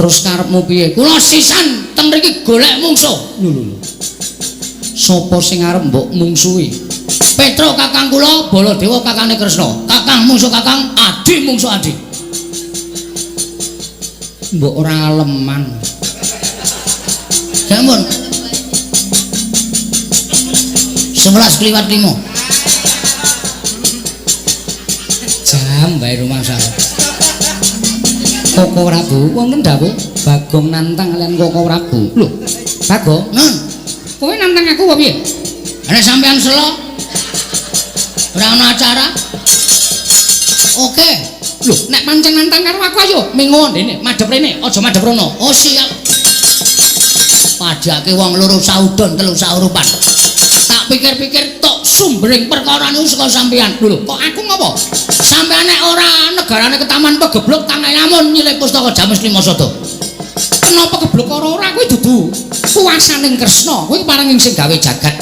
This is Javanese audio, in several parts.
Terus karepmu piye? Kula sisan teng mriki golek mungsuh. Lho. Sapa sing arep mbok mungsuhi? Petro kakang kula, Baladewa kakane Kresna. Kakang mungsuh kakang, Adi mungsuh Adi. Mbok ora aleman. Sampun. 11 kliwat 5. Jam bae rumah saya. Koko Prabu, wonten dawuh Bagong nantang kalian Koko Prabu. Lho, Bagong? Kowe nantang aku apa piye? Nek sampean selo ora ana acara. Oke. Lho, nek pancen nantang karo aku ayo mingon dene, madhep rene, aja madhep rono. Oh siap. Pajake wong loro saudon telu saurupan. Tak pikir-pikir tok sumbering perkara niku saka sampean. Lho, kok aku ngopo? Sampeyan nek ora negarane ketaman pegeblok tangan lamun nyilih pustaka James Lima Sada. Kenapa geblok ora kuwi dudu kuwasaning Kresna, kuwi pareng sing gawe jagat.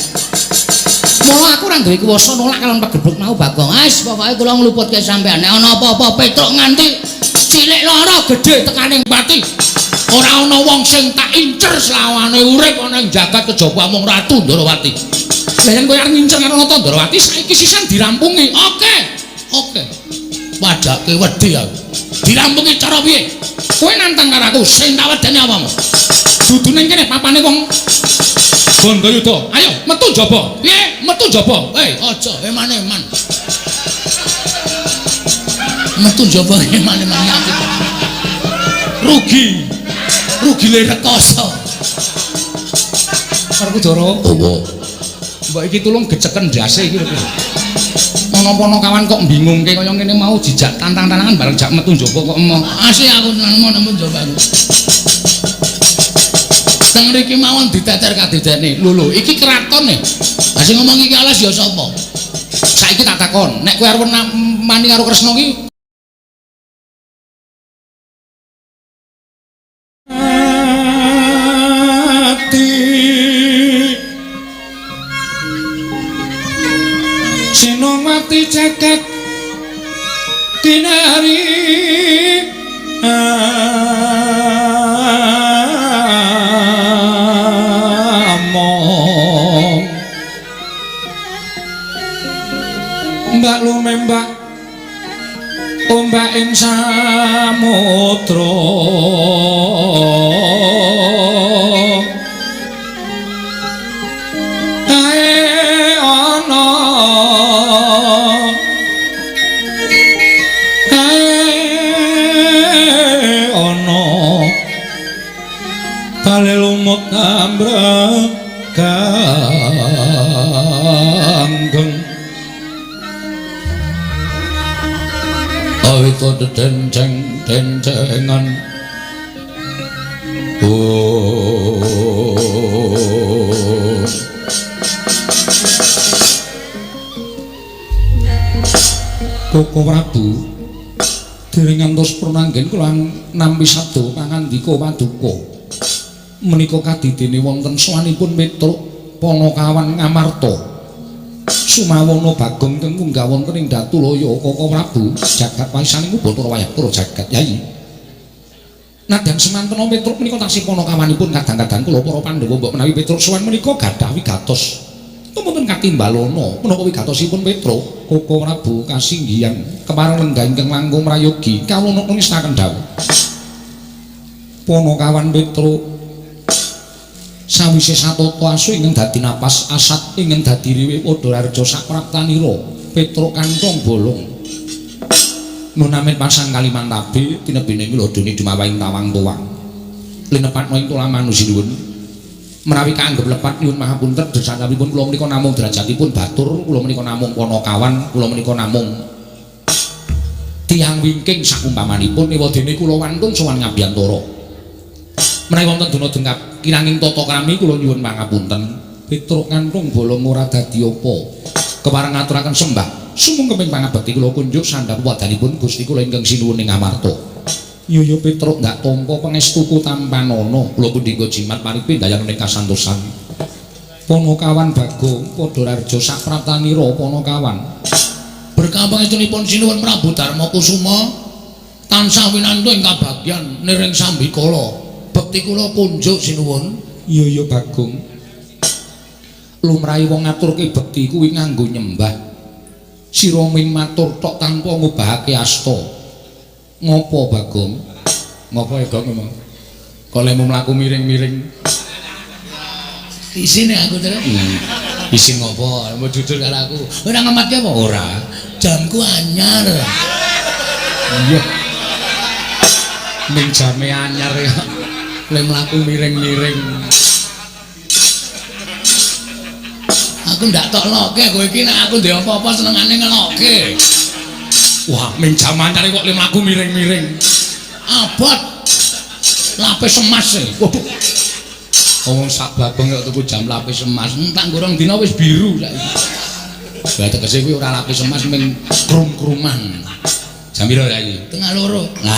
Mula aku ora duwe kuwasa nolak kalon pegeblok mau Bagong. Wis pokoke kula ngluputke sampean. Nek ana apa-apa Petruk nganti cilik lara gedhe tekaning pati. Ora ana wong sing tak incer selawane urip ana ing jagat kejaba mung Ratu Ndrawati. Lah yen kowe arep ngincer karo Ratu Ndrawati saiki sisan dirampungi. Oke. Wajake wedi aku. Dirampungi cara piye? Kowe nantang karo aku sing tak wedeni apamu? Dudu ning kene papane wong Bandayuda. Ayo metu jaba. Piye? Metu jaba. Aja eman-eman. Metu jaba eman-eman aku. Rugi le rekoso. Karo Kudara. Apa? Mbok iki tulung geceken ndase iki lho. Ana-ana kawan kok bingungke kaya ngene mau dijak tantang-tantangan bareng jak metu njaba kok emoh. Asih aku nemu njaba. Teng mriki mawon diteter kadidene. Lho iki kraton e. Lah sing ngomong iki alas ya sapa? Saiki tak takon, nek kowe arep mani karo Kresna iki Sinomati jagat kinari among mbak lumembak ombak ing samudra lumut ambreganggeng awita denceng-dencengan Koko Prabu dereng ngantos prananggen kula nampi sabda pangandika paduka menika kadidene wonten sowanipun Petruk Panakawan Ngamarta sumawana Bagong teng munggah wonten ing Datulaya Koko Prabu jagat waisaning Bathara Wayahpura jagat Yayi nadyan semanten Petruk menika taksih Panakawanipun kadang-kadang kula para Pandhawa mbok menawi Petruk sowan menika gadhah wigatos mboten katimbalana menapa wigatosipun Petruk Koko Prabu kasinggihan kepareng lenggah ingkang langkung prayogi kawula nistaken dawuh Panakawan Petruk sawise satata asu ingkang dadi napas asat ingkang dadi riwe padha arja sapraptanira Petruk kantong bolong nunamet pasang Kalimantabe tinebene milodone dumawahing tawang tuwang linepatno ing tulaman sinuwun menawi kaanggep lepat nyuwun mahapunten desanipun kula menika namung derajatipun batur kula menika namung Panakawan kula menika namung tiyang wingking sakumpamanipun ewadene kula wantun sowan ngabiyantara menawi wonten dina dengkap kiranging tata krami kula nyuwun pangapunten Petruk kantong bolong ora dadi apa kepareng ngaturaken sembah sumung keping pangabekti kula kunjuk sandhap wadanipun Gusti kula ingkang sinuwun ing Amarta Yoyo Petruk ndak tampa pangestuku tampanana kula pundhika jimat paripe dayang ning kasantosan Panakawan Bagong padha arja sapraptanira Panakawan berkah pangestunipun sinuwun Prabu Darma Kusuma tansah winantu ing kabagyan niring sambikala bekti kula kunjuk sinuwun. Iya Bagong. Lumrahe wong ngaturke bekti kuwi nganggo nyembah. Sira ming matur tok tanpa ngubahake asta. Ngopo Bagong? Ngopo Gong ngomong? Kok lemu mlaku miring-miring. Isine aku terus. Isin ngopo? Mau jujur karo aku. Ora ngematke apa? Ora. Jamku anyar. Iya. Ning jame anyar ya. Le mlaku miring-miring. Aku ndak tok loke kowe iki nek aku ndek apa-apa senengane ngeloke. Wah, ning jam anyar kok le mlaku miring-miring. Abot. Lapis emas e. Waduh. Wong sak Bagong kok tuku jam lapis emas. Tak gorong dina wis biru saiki. Lah tegese kuwi ora lapis emas ming krum-kruman. Jam piro saiki? Tengah loro. Nah.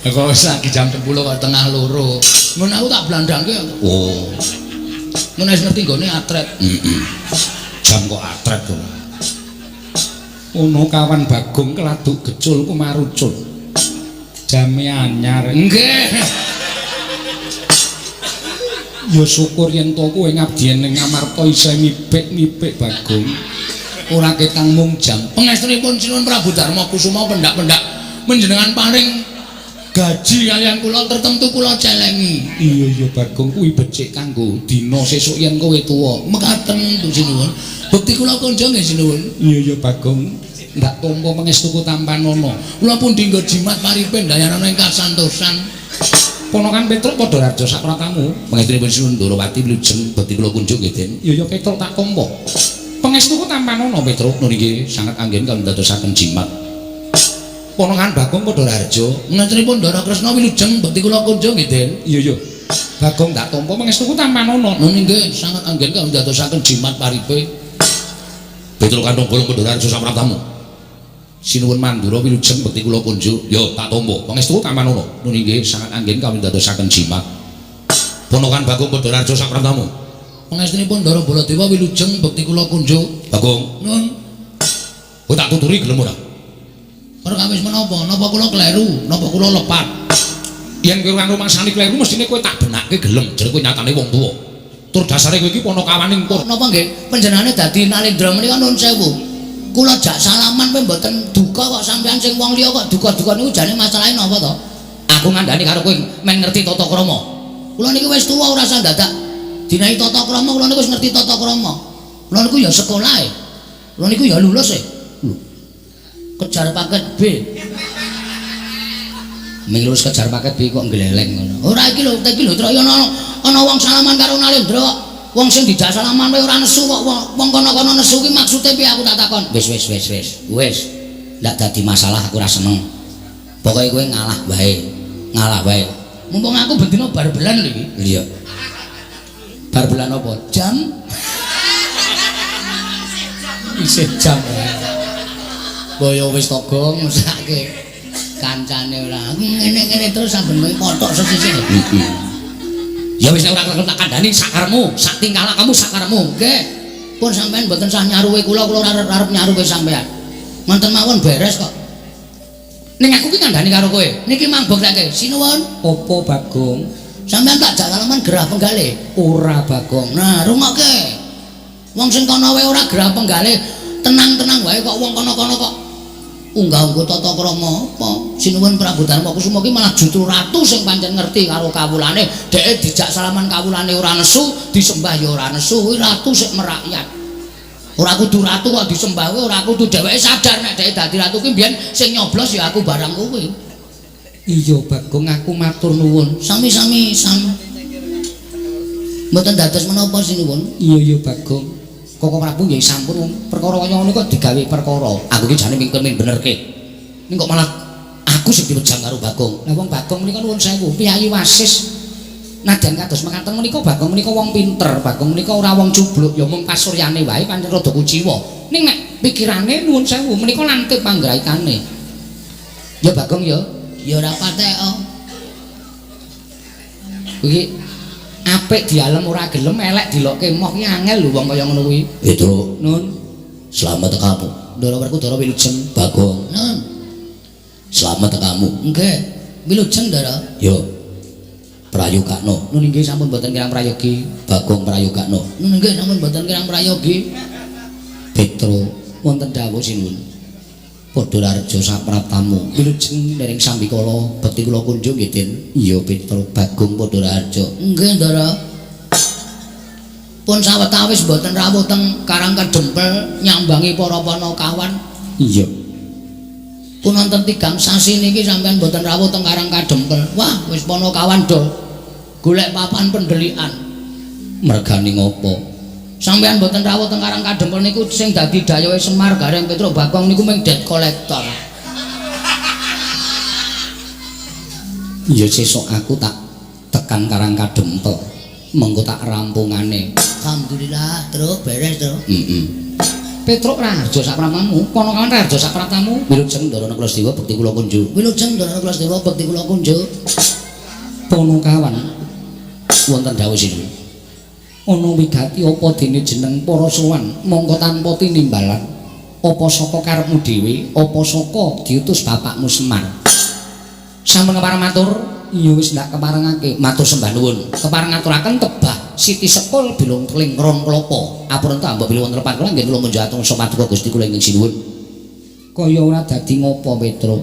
Kok saiki jam 10 kok tengah loro. Ngono aku tak blandangke. Oh. Ngono wis ngerti nggone atret. Jam kok atret to. Ono kawan Bagong keladuk gecul ku marucul. Jame anyar. Nggih. Ya syukur yen to kowe ngabdian ning Ngamarta isih ngipik-ngipik Bagong. Ora ketang mung jam. Pangestunipun Sinuwun Prabu Darma Kusuma pendak-pendak menjenengan paring gaji kalian kula tertentu kula celengi. Iya Bagong kuwi becik kanggo dina sesuk yen kowe tuwa. Mekaten Tu Sinuwun. Bekti kula konjo nggih Sinuwun. Iya Bagong. Ndak tampa pangestuku tampanono. Kula pun dinggo jimat paripin dayanana ing kasantosan. Ponokan Petruk padha raja sakratamu. Pangestunipun Sinuwun Ndorowati wilujeng bekti kula kunjuk nggih Den. Iya Petruk tak tampa. Pangestuku tampanono Petruk nun nggih sanget anggen kangge ndadosaken jimat. Ponokan Bagong padha raja. Mengentenipun Ndara Kresna wilujeng bekti kula kunjuk nggih Den. Iya Bagong tak tampa pangestuku tampanono. Nun nggih sanget anggen kangge ndadosaken jimat paripe. Petruk kantong bolong padha raja sapratamu. Sinuwun Mandura wilujeng bekti kula kunjuk. Yo tak tampa pangestuku tampanono. Nun nggih sanget anggen kangge ndadosaken jimat. Ponokan Bagong padha raja sapratamu. Pangestunipun Ndara Baladewa wilujeng bekti kula kunjuk. Bagong. Nun. Kowe tak tuturi gelem ora? Perkawis menapa? Napa kula kleru? Napa kula lepat? Yen kowe kang rumangsani kleru mestine kowe tak benake gelem jare kowe nyatane wong tuwa. Tur dasare kowe iki ponokawaning pur. Napa nggih? Panjenengane dadi Nalendra menika nuwun sewu. Kula jak salaman kowe mboten duka kok sampean sing wong liya kok duka-duka niku jane masalahe napa to? Aku ngandani karo kowe men ngerti tata krama. Kula niki wis tuwa ora usah dadak. Dinahi tata krama kula niku wis ngerti tata krama. Kula niku ya sekolah e. Kula niku ya lulus e. Kejar paket B. Milus kejar paket B kok gleleng ngono. Ora iki lho, iki lho Traya ana wong salaman karo Nalendra kok. Wong sing dijak salaman wae ora nesu kok wong kono-kono nesu ki maksude piye aku tak takon. Wis. Wis. Ndak dadi masalah aku ora seneng. Pokoke kowe ngalah wae. Ngalah wae. Mumpung aku bendina bar-belan lho iki. Iya. Bar-belan apa? Jam. Isih jam. Boyo wis togo ngusake kancane ora ngene-ngene terus sampeyan motok sesisih. Ya wis ora tak kandhani sakarmu, sak tingkah kamu sakarmu. Nggih. Pun sampean mboten sah nyaruwe kula arep nyaruwe sampean. Mboten mawon beres kok. Ning aku ki kandhani karo kowe. Niki mangbok saiki. Sinuwun. Apa Bagong? Sampean tak jak kalaman gerah penggalih. Ora Bagong. Nah, rungokke. Wong sing kono wae ora gerah penggalih. Tenang-tenang wae kok wong kono-kono kok unggah-ungguh tata krama apa Sinuwun Prabu Darma Kusuma ki malah justru ratu sing pancen ngerti karo kawulane dhek dijak salaman kawulane ora nesu disembah ya ora nesu kuwi ratu sik merakyat ora kudu ratu kok disembah kuwi ora kudu dheweke sadar nek dhek dadi ratu ki mbiyen sing nyoblos ya aku barang kuwi. Iya Bagong aku matur nuwun Sami-sami mboten dados menapa Sinuwun. Iya Bagong Koko Prabu nggih sampun perkara kaya ngono kok digawe perkara. Aku ki jane mingkon benerke. Ning kok malah aku sing diwejang karo Bagong. Lah wong Bagong menika nuwun sewu, piyayi wasis. Nadyan kados mekaten menika Bagong menika wong pinter, Bagong menika ora wong cubluk, ya mung pasuryane wae pancen rada kuciwa. Ning nek pikirane nuwun sewu menika lantip panggraikane. Ya Bagong ya ora patek. Kuwi apik dialem ora gelem elek dilokke moh ki angel lho wong kaya ngono kuwi. Petruk, Nun, selamat kamu. Ndara Werkudara wilujeng. Bagong. Nun. Slamet kamu. Nggih. Wilujeng, Ndara. Yo. Prayogakno. Nun inggih sampun boten kirang prayogi. Bagong prayogakno. Nun inggih sampun boten kirang prayogi. Petro wonten dawuh sinuwun. Padha Raharja sapraptamu. Wilujeng dereng sambikala bekti kula kunjung nggih, Den. Iya, Petro. Bagong padha Raharja. Nggih, Ndara. Pun sawetawis boten rawuh teng Karang Kadempel nyambangi para Panakawan. Iya. Pun wonten 3 sasi niki sampean boten rawuh teng Karang Kadempel. Wah, wis Panakawan do golek papan pendelikan. Mergane ngopo? Sampean boten rawuh teng Karang Kadempel niku sing dadi dayohe Semar Gareng Petro Bagong niku mung debt collector. Ya sesuk aku tak tekan Karang Kadempel. Mengko tak rampungane. Alhamdulillah, Truk, beres, Truk. Petruk Raharja sapraptamu, Panakawan Raharja sapraptamu. Wilujeng Ndara Klasdewa bekti kula kunjuk. Wilujeng Ndara Klasdewa bekti kula kunjuk. Panakawan wonten dawuh sinuwun. Ana wigati apa dene jeneng para sowan mongko tanpa tinimbalan. Apa saka karepmu dhewe, apa saka diutus bapakmu Semar. Sampun kepareng matur, iya wis ndak keparengake. Matur sembah nuwun. Kepareng ngaturaken tebah Siti Sekul bilung teling ron klopo. Apunten ta mbok bilung wonten lepat kula nggih kula munjuk atung sopaduka Gusti kula ingkang sinuwun. Kaya ora dadi ngopo Petro.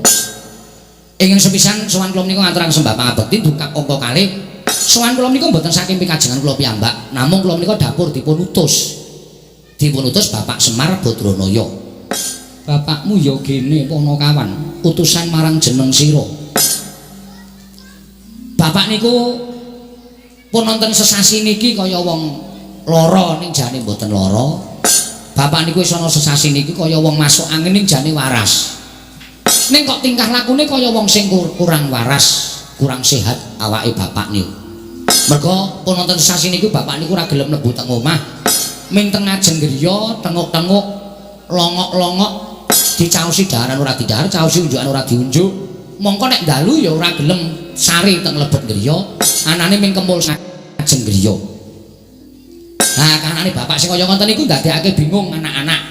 Ingkang sepisan sowan kula menika ngaturaken sembah pangabekti dukak angka kalih. Sowan kula menika mboten saking pikajengan kula piyambak, namung kula menika dapur dipun utus. Dipun utus Bapak Semar Badranaya. Bapakmu ya gene Panakawan, utusan marang jeneng sira. Bapak niku pun nonton sesasi niki kaya wong lara ning jane mboten lara. Bapak niku wis ana sesasi niki kaya wong masuk angin ning jane waras. Ning kok tingkah lakune kaya wong sing kurang waras, kurang sehat awake bapak niku. Mergo pun nonton sesasi niku bapak niku ora gelem mlebu teng omah. Ming teng ajeng griya, tenguk-tenguk, longok-longok, dicaosi daharan ora didahar, caosi unjukan ora diunjuk. Mongko nek dalu ya ora gelem sari teng lebet griya, anane ming kempul ajeng griya. Nah, kanane bapak sing kaya ngoten niku ndadekake bingung anak-anak.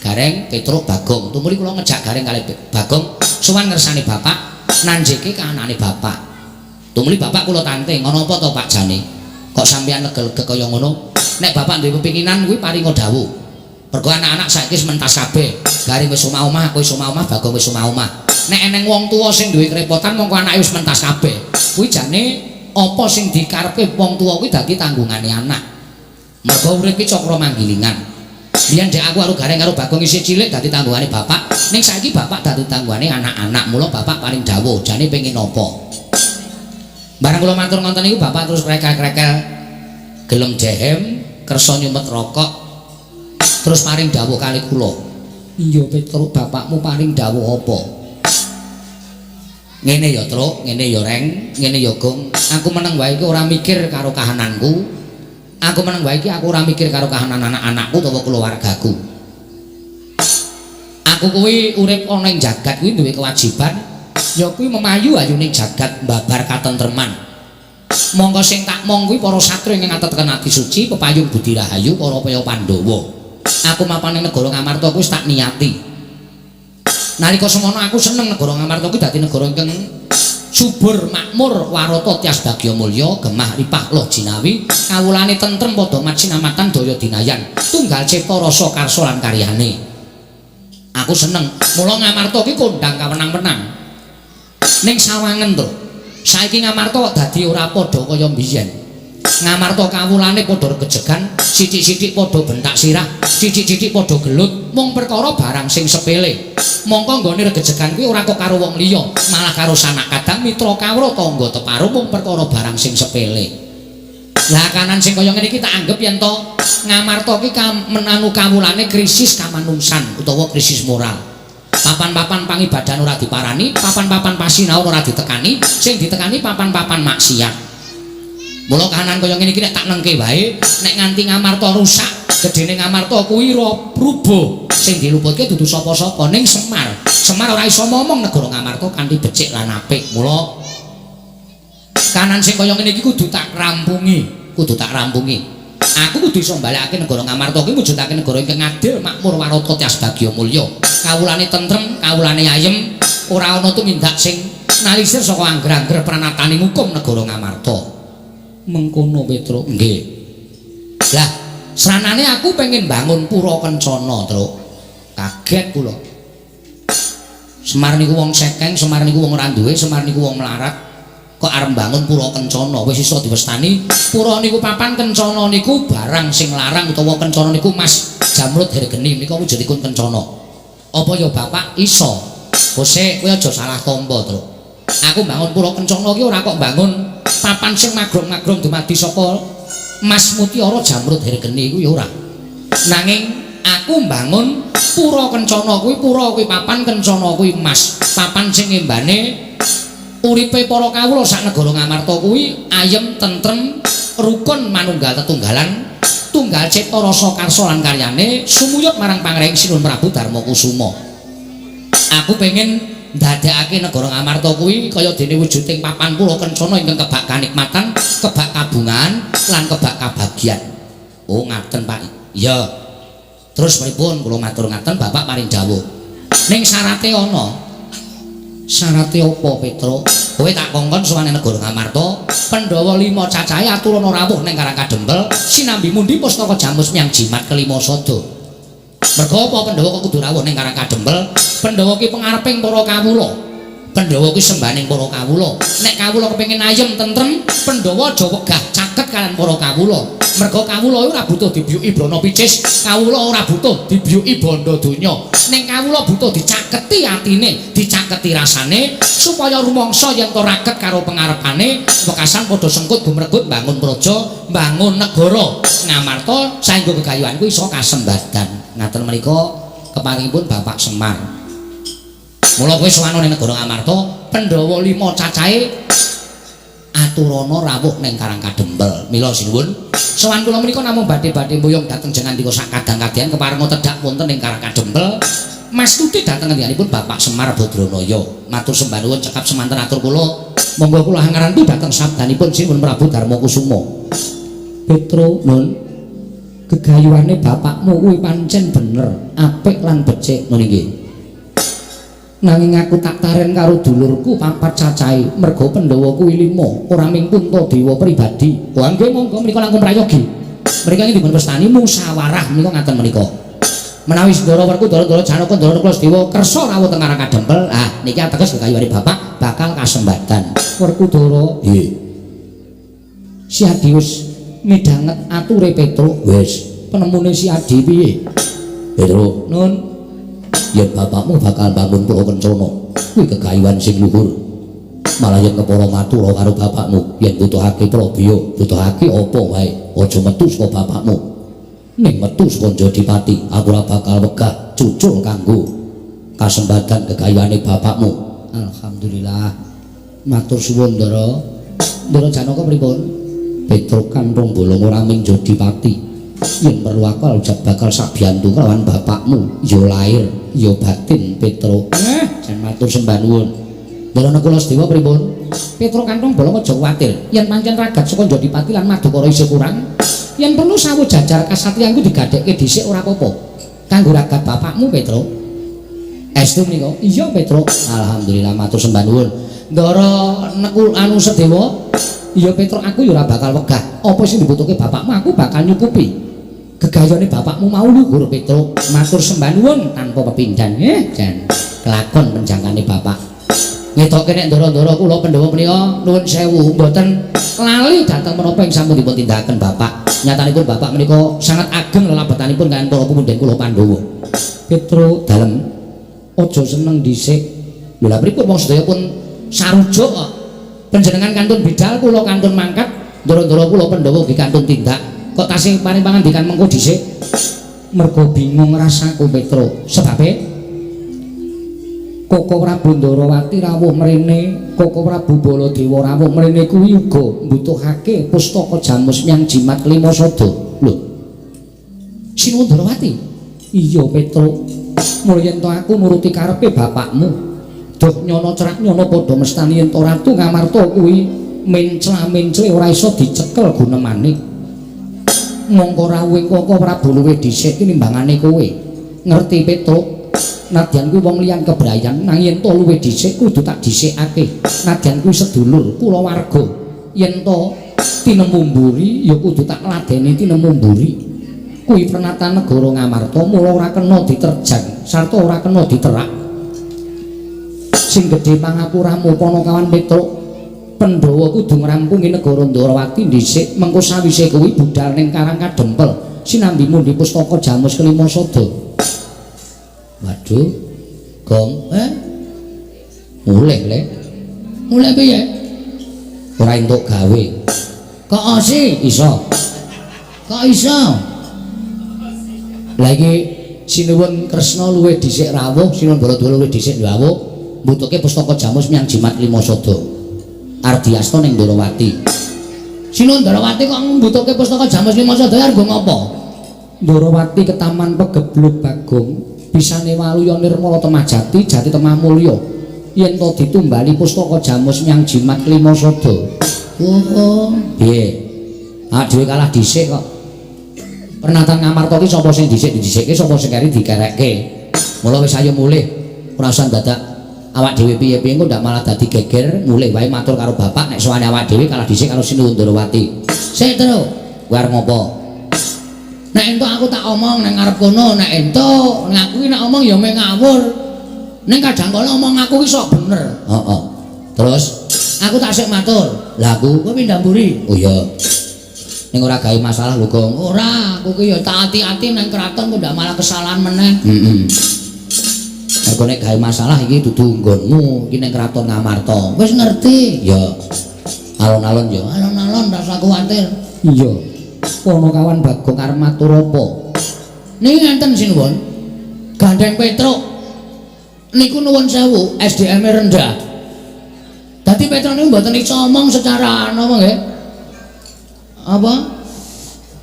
Gareng Petruk Bagong. Tumuli kula ngejak Gareng kalih Bagong sowan ngersani bapak, nanjeke kanane bapak. Tumuli bapak kula tanteng, ana apa to Pak jane? Kok sampeyan legel-legel kaya ngono? Nek bapak duwe pepinginan kuwi paringa dawuh. Mergo anak-anak saiki wis mentas kabeh. Gareng wis omah-omah, aku wis omah-omah, Bagong wis omah-omah. Nek eneng wong tuwa sing duwe kerepotan mongko anake wis mentas kabeh. Kuwi jane apa sing dikarepe wong tuwa kuwi dadi tanggungane anak. Mergo urip ki cakra manggilingan. Biyen dek aku karo Gareng karo Bagong isih cilik dadi tanggungane bapak. Ning saiki bapak dadi tanggungane anak-anak. Mula bapak paling dawuh, jane pengin apa? Barang kula matur ngoten niku bapak terus krekel-krekel gelem dehem, kersa nyumet rokok. Terus paring dawuh kali kula. Iya Petruk, bapakmu paring dawuh apa? Ngene ya Truk, ngene ya Reng, ngene ya Gong. Aku meneng wae iki ora mikir karo kahananku. Aku meneng wae iki aku ora mikir karo kahanan anak-anakku utawa keluargaku. Aku kuwi urip ana ing jagat kuwi duwe kewajiban ya kuwi memayu ayuning jagat mbabar katentreman. Monggo sing tak mong kuwi para satria ing ngatetken ati suci, pepayung budi rahayu para paya Pandhawa. Aku mapan ing negara Ngamarta kuwi tak niati. Nalika semono aku seneng negara Ngamarta kuwi dadi negara ingkang subur makmur warata tias bagya mulya gemah ripah loh jinawi kawulane tentrem padha macinamatan daya dinayan tunggal cipta rasa karsa lan karyane. Aku seneng mula Ngamarta kuwi kondang kawenang-wenang ning sawangen to. Saiki Ngamarta dadi ora padha kaya mbiyen. Ngamarta kawulane padha regejegan, sithik-sithik padha bentak sirah, sithik-sithik padha gelut, mung perkara barang sing sepele. Mongko nggone regejegan kuwi ora kok karo wong liya, malah karo sanak kadang mitra kawruh tangga teparo mung perkara barang sing sepele. Lah kanan sing kaya ngene iki tak anggap yen to Ngamarta iki menanu kawulane krisis kamanungsan utawa krisis moral. Papan-papan pangibadan ora diparani, papan-papan pasinaon ora ditekani, sing ditekani papan-papan maksiat. Mula kahanan kaya ngene iki nek tak nengke wae, nek nganti Ngamarta rusak, gedene Ngamarta kuwi rubuh. Sing diluputke dudu sapa-sapa ning Semar. Semar ora iso momong negara Ngamarta kanthi becik lan apik. Mula kahanan sing kaya ngene iki kudu tak rampungi, kudu tak rampungi. Aku kudu iso mbalekake negara Ngamarta kuwi mujudake negara ingkang adil, makmur, warata, tias bagya mulya. kawulane tentrem, kawulane ayem, ora ana tumindak sing nalisir saka angger-angger pranataning hukum negara Ngamarta. Mengkono Petruk. Nggih. Lah, sranane aku pengen bangun pura Kencana, Truk. Kaget kula. Semar niku wong sekeng, Semar niku wong ora duwe, Semar niku wong melarat. Kok arep bangun pura Kencana, wis iso diwestani. Pura niku papan, Kencana niku barang sing larang utawa Kencana niku Mas Jamrut Hergeni menika wujudipun Kencana. Apa ya Bapak iso? Kose kowe aja salah tombo, Truk. Aku bangun pura Kencana ki ora kok bangun papan sing magrong-magrong dumadi saka Mas Mutiara Jamrut Hergeni iku ya ora. Nanging aku bangun pura Kencana kuwi papan, Kencana kuwi Mas. Papan sing ngembane uripe para kawula sak negara Ngamarta kuwi ayem, tentrem, rukun manunggal tetunggalan, tunggal cipta rasa karsa lan karyane sumuyut marang Pangrahing Sinuhun Prabu Darmakusuma. Aku pengen ndadekake negara Ngamarta kuwi kaya dene wujuding papan pura Kencana ingkang kebak kanikmatan, kebak kabungan lan kebak kabagyan. Oh ngaten Pak. Iya. Terus pripun kula matur ngaten Bapak paring dawuh. Ning syarate ana. Syarate apa Petruk? Kowe tak kongkon suwane negara Ngamarta, Pandhawa 5 cacahe aturana rawuh ning Karang Kadempel, sinambi mundi pustaka Jamus Myang Jimat kelima sada. Merga apa Pandhawa kok kudu rawuh ning Karang Kadempel? Pandhawa ki pangareping para kawula. Pandhawa ki sembaning para kawula. Nek kawula kepengin ayem tentrem, Pandhawa aja wegah caket kalian para kawula. Merga kawula ora butuh dibiyuki brana picis, kawula ora butuh dibiyuki bondo donya. Ning kawula butuh dicaketi atine, dicaketi rasane supaya rumangsa yen to raket karo pangarepane, wekasan padha sengkut gumregut bangun praja, bangun negara Ngamarta saengga gegayuhan kuwi iso kasembadan. Ngaten menika keparingipun Bapak Semar. Mula kowe sowan ning negara Ngamarta, Pandhawa 5 cacahe aturana rawuh ning Karang Kadempel. Mila sinuwun, sowan kula menika namung badhe-badhe mboyong dhateng jengandika sak kadang-kadang keparenga tedhak wonten ing Karang Kadempel. Mas Tuti dhateng ngendikipun Bapak Semar Badranaya. Matur sembah nuwun cekap semanten atur kula. Monggo kula hangarantu dhateng sabdanipun Sinuhun Prabu Darmakusuma. Petruk Nun, gegayuhane bapakmu kuwi pancen bener, apik lan becik ngono nggih. Nanging aku tak taren karo dulurku papat cacahe, merga Pandhawa kuwi 5, ora mingkun to dewa pribadi. Wah nggih monggo menika langkung prayogi. Mrika iki dipun pestani musyawarah menika ngaten menika. Menawi Ndara Werku, Ndara Janaka, Ndara Klasdewa kersa rawuh teng Karang Kadempel, niki ateges gegayuhane bapak bakal kasembadan. Werkudara, nggih. Si Adi wis midhanget ature Petruk. Wis, penemune si Adi piye? Petruk, Nun. Yen bapakmu bakal bangun pura Kencana, kuwi gegayuhan sing luhur. Malah yen kepara matur karo bapakmu, yen butuhake Prabiya, butuhake apa wae, aja metu saka bapakmu. Ning metu saka Jodipati, aku ora bakal wegah cucul kanggo kasembadan gegayuhane bapakmu. Alhamdulillah. Matur suwun Ndara. Ndara Janaka pripun? Petruk kanthong bolong ora ming Jodipati. Yen perlu aku bakal sak biyantu kelawan bapakmu, ya lahir, ya batin Petruk. Jan matur sembah nuwun. Ndara Klasdewa pripun? Petruk kanthong bolong aja kuwatir. Yen pancen ragat saka Jodipati lan Madukara isih kurang, yen perlu sawu jajar kasatriyanku digadekke dhisik ora apa-apa. Kanggo ragat bapakmu Petruk. Estu menika? Iya Petruk. Alhamdulillah matur sembah nuwun. Ndara anu Sedewa, iya Petruk aku ya ora bakal wegah. Apa sing dibutuhke bapakmu aku bakal nyukupi. Gegayane bapakmu mau luhur Petruk. Matur sembah nuwun tanpa pepindhan nggih, Jan. Kelakon penjangkane bapak. Ngetokke nek ndara-ndara kula Pandhawa menika nuwun sewu mboten lali dhateng menapa ing sampun dipun tindakaken bapak. Nyatanipun bapak menika sangat ageng lelabetanipun kaliyan para pemundhen kula Pandhawa. Petruk dalem aja seneng dhisik. Lha lha pripun wong sedaya pun sarujuk kok. Panjenengan kantun bidal kula kantun mangkat, ndara-ndara kula Pandhawa nggih kantun tindak. Kok tasih paring pangandikan mengko dhisik? Mergo bingung rasaku Petruk. Sebabe Koko Prabu Ndarawati rawuh mrene, Koko Prabu Baladewa rawuh mrene kuwi uga mbutuhake pustaka Jamus Myang Jimat kelima sada. Lho. Sinuwun Ndarawati. Iya Petruk. Mulya yen to aku nuruti karepe bapakmu, doh nyono cerak nyono padha mestani yen to Ratu Ngamarta kuwi mencla-mencle ora iso dicekel gunemane. Mongko rawuh Koko Prabu luwih dhisik tinimbangane kowe. Ngerti Petruk? Nadyan kuwi wong liyan kebrayan nanging yen to luwih dhisik kudu tak dhisikake. Nadyan kuwi sedulur kula warga. Yen to tinemu mburi ya kudu tak ladeni tinemu mburi. Kuwi pernatan negara Ngamarta mula ora kena diterjang sarta ora kena diterak. Sing gedhe pangapuramu Panakawan Petruk Pandhawa kudu ngrampungi negara Ndarawati dhisik mengko sawise kuwi budal ning Karang Kadempel sinambi mundi pustaka Jamus kelima sada. Waduh, Gong, mulih le. Mulih piye? Ora entuk gawe. Kok osi? Iso. Kok iso? Lah iki sinuwun Kresna luwih dhisik rawuh, sinuwun Baradwala luwih dhisik rawuh, mbutuhke pustaka Jamus miyang jimat lima sada. Ardiasta ning Ndarawati. Sinuwun Ndarawati kok mbutuhke pustaka Jamus lima sada arep ngopo? Ndarawati ke Taman Pegebluk Bagong, bisane Waluya Nirmala Temajati, Jati Temah Mulya. Yen to ditumbali pustaka Jamus miyang jimat lima sada. Oh, piye? Ah dhewe kalah dhisik kok. Pernatan Ngamarta ki sapa sing dhisik-dhisikke, sapa sing kari dikerekke. Mula wis ayo mulih. Ora usah dadak awak dhewe piye-piye engko ndak malah dadi geger, mulih wae matur karo bapak nek sowane awak dhewe kalah dhisik karo Sinuwun Ndarawati. Sik terus. Kowe arep ngopo? Nek entuk aku tak omong nang ngarep kono, nek entuk ngaku nek omong ya meh ngawur. Ning kadang kala omong aku ki sok bener. Heeh. Terus aku tak sik matur. Lah aku Kowe pindah mburi. oh iya. Ning ora gawe masalah lho, Gong. Ora, aku ki ya tak ati-ati nang kraton kok ndak malah kesalahan meneh. Heeh. Mergo nek gawe masalah iki dudu nggonmu, iki ning kraton Ngamarta. Wis ngerti. Ya. Alon-alon ya. Alon-alon ndak usah kuwatir. Iya. Panakawan Bagong arep matur apa? Niki ngenten sinuwun. Gandeng Petruk. Niku nuwun sewu, SDM rendah. Dadi Petruk niku mboten iso omong secara napa nggih? Apa?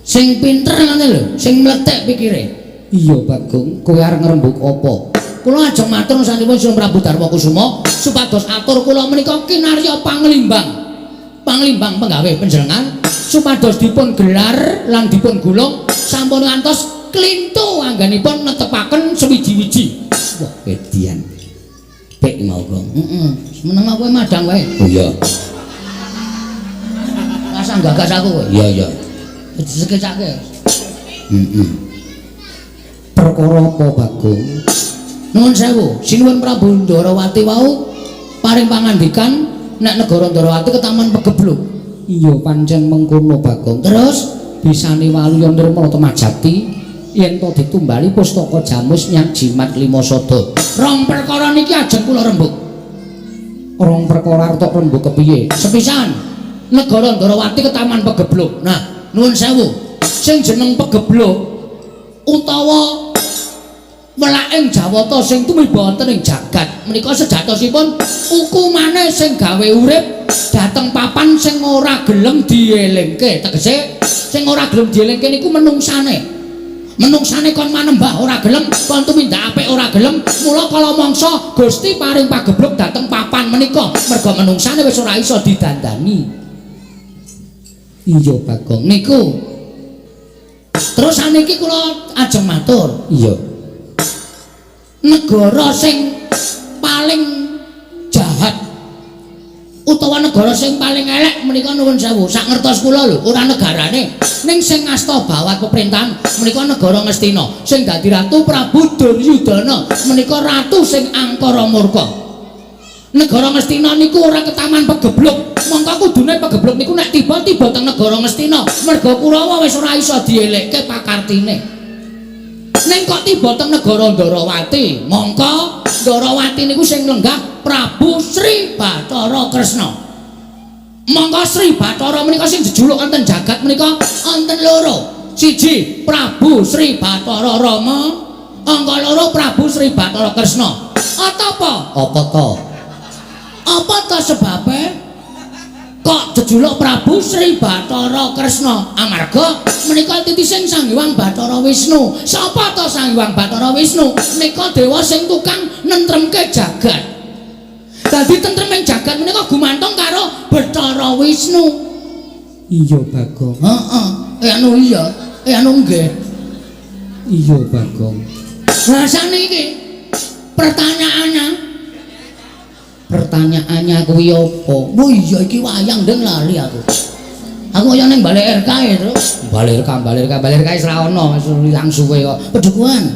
Sing pinter ngene lho, sing mletek pikire. Iya Bagong, kowe arep ngrembug apa? Kula ajeng matur sanipun Sunan Prabu Darma Kusuma supados atur kula menika kinarya panglimbang. Panglimbang penggawe panjenengan supados dipun gelar lan dipun gulung sampun ngantos klintu anggenipun netepaken sewiji-wiji. Wah, edian. Pek mau, Gong. Heeh. Meneng kowe madang wae. Oh iya. Rasang gagas aku kowe. Iya, iya. Disekecake. Heeh. Perkara apa, Bagong? Nuwun sewu, Sinuwun Prabu Ndarawati wau paring pangandikan nek negara Ndarawati ke Taman Pegebluk. Iya pancen mengkono, Bagong. Terus Bisane Waluya Nirmala Temajati yen to ditumbali pustaka Jamus nyang jimat lima sada. rong perkara niki ajeng kula rembug. Rong perkara arep rembug kepiye? Sepisan negara Ndarawati ke Taman Pegebluk. Nah, nuwun sewu, sing jeneng Pegebluk utawa welaking Jawata sing tumiba wonten ing jagat menika sejatosipun ukumane sing gawe urip dhateng papan sing ora gelem dielingke. Tegese sing ora gelem dielingke niku menungsane. Menungsane kon manembah ora gelem, kon tumindak apik ora gelem. Mula kala mangsa Gusti paring pagebluk dhateng papan menika merga menungsane wis ora iso didandani. Iya Bagong. Niku. Terus saniki kula ajeng matur. Iya. Negara sing paling jahat utawa negara sing paling elek menika nuwun sewu sak ngertos kula lho ora negarane ning sing ngasta bawat pemerintahan menika negara Ngastina sing dadi ratu Prabu Duryudana menika ratu sing angkara murka. Negara Ngastina niku ora ke Taman Pegebluk mongko kudune Pegebluk niku nek tiba-tiba teng negara Ngastina merga Kurawa wis ora iso dielekke pakartine. Ning kok tiba teng negara Ndarawati mongko Ndarawati niku sing lenggah Prabu Sri Bathara Kresna. Mongko Sri Bathara menika sing jejuluk wonten jagat menika wonten loro. Siji Prabu Sri Bathara Rama, angka loro Prabu Sri Bathara Kresna. Apa? Apa to? Apa to sebabe kok jejuluk Prabu Sri Bathara Kresna? Amarga menika titising Sang Hyang Bathara Wisnu. Sapa to Sang Hyang Bathara Wisnu? Menika dewa sing tukang nentremke jagat. Dadi tentreming jagat menika gumantung karo Bathara Wisnu. Iya Bagong. Heeh. Anu iya, anu nggih. Iya Bagong. Rasane iki Pertanyaannya kuwi apa? Oh iya iki wayang ndeng lali aku. Aku kaya ning balik RK ya, Terus. Balik RK wis ra ono, wis ilang suwe kok. Pedukuhan.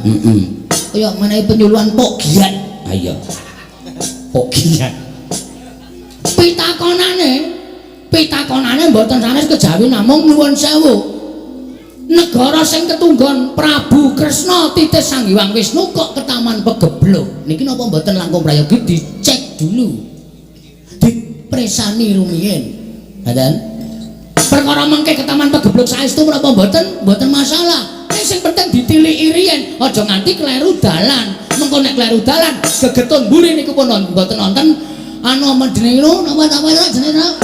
Kaya menehi penyuluhan Pok Giat. Ha iya. Pok Giat. Pitakonane mboten sanes kejawi namung nuwun sewu. Negara sing ketunggon Prabu Kresna titis Sang Hyang Wisnu kok ketaman pegeblok. Niki napa mboten langkung prayogi dicek dulu. Dipresani rumiyin. Ngoten. Perkara mengke ketaman pegeblok saestu menapa mboten masalah. Ning sing penting ditiliki riyen, aja nganti kleru dalan. Mengko nek kleru dalan, gegetun mburi niku pun mboten wonten anu medene napa jenenge.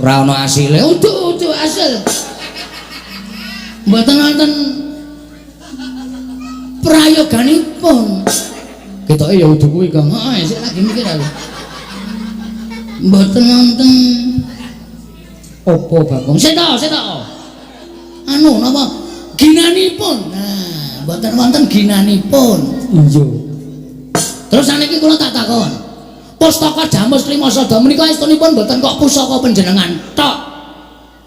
Ora ana asile, utuh asil. Mboten wonten prayoganipun. Ketoke ya udu kuwi, Kang. Heeh, sik lagi mikir aku. Mboten wonten apa, Bagong? Sik to. Anu napa? Ginanipun. Nah, mboten wonten ginanipun. Iya. Terus saniki kula tak takon. Pustaka Jamus Lima Sada menika estunipun mboten kok pusaka panjenengan tok.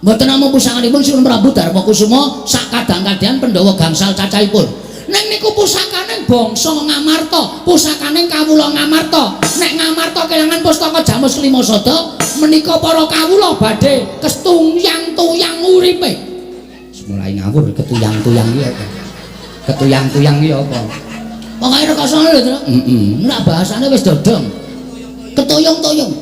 Mboten namung pusakanipun Sinten Prabu Darmakusuma sak kadang-kadang Pandhawa gangsal cacahipun. Ning niku pusakane bangsa Ngamarta, pusakane kawula Ngamarta. Nek Ngamarta kelangan pustaka Jamus Lima Sada, menika para kawula badhe ketuyang-tuyang uripe. Mulai ngawur ketuyang-tuyang iki apa? Ketuyang-tuyang iki apa? Pokoke rekasane lho, Tru. Nek bahasane wis dodong. Ketuyung-tuyung.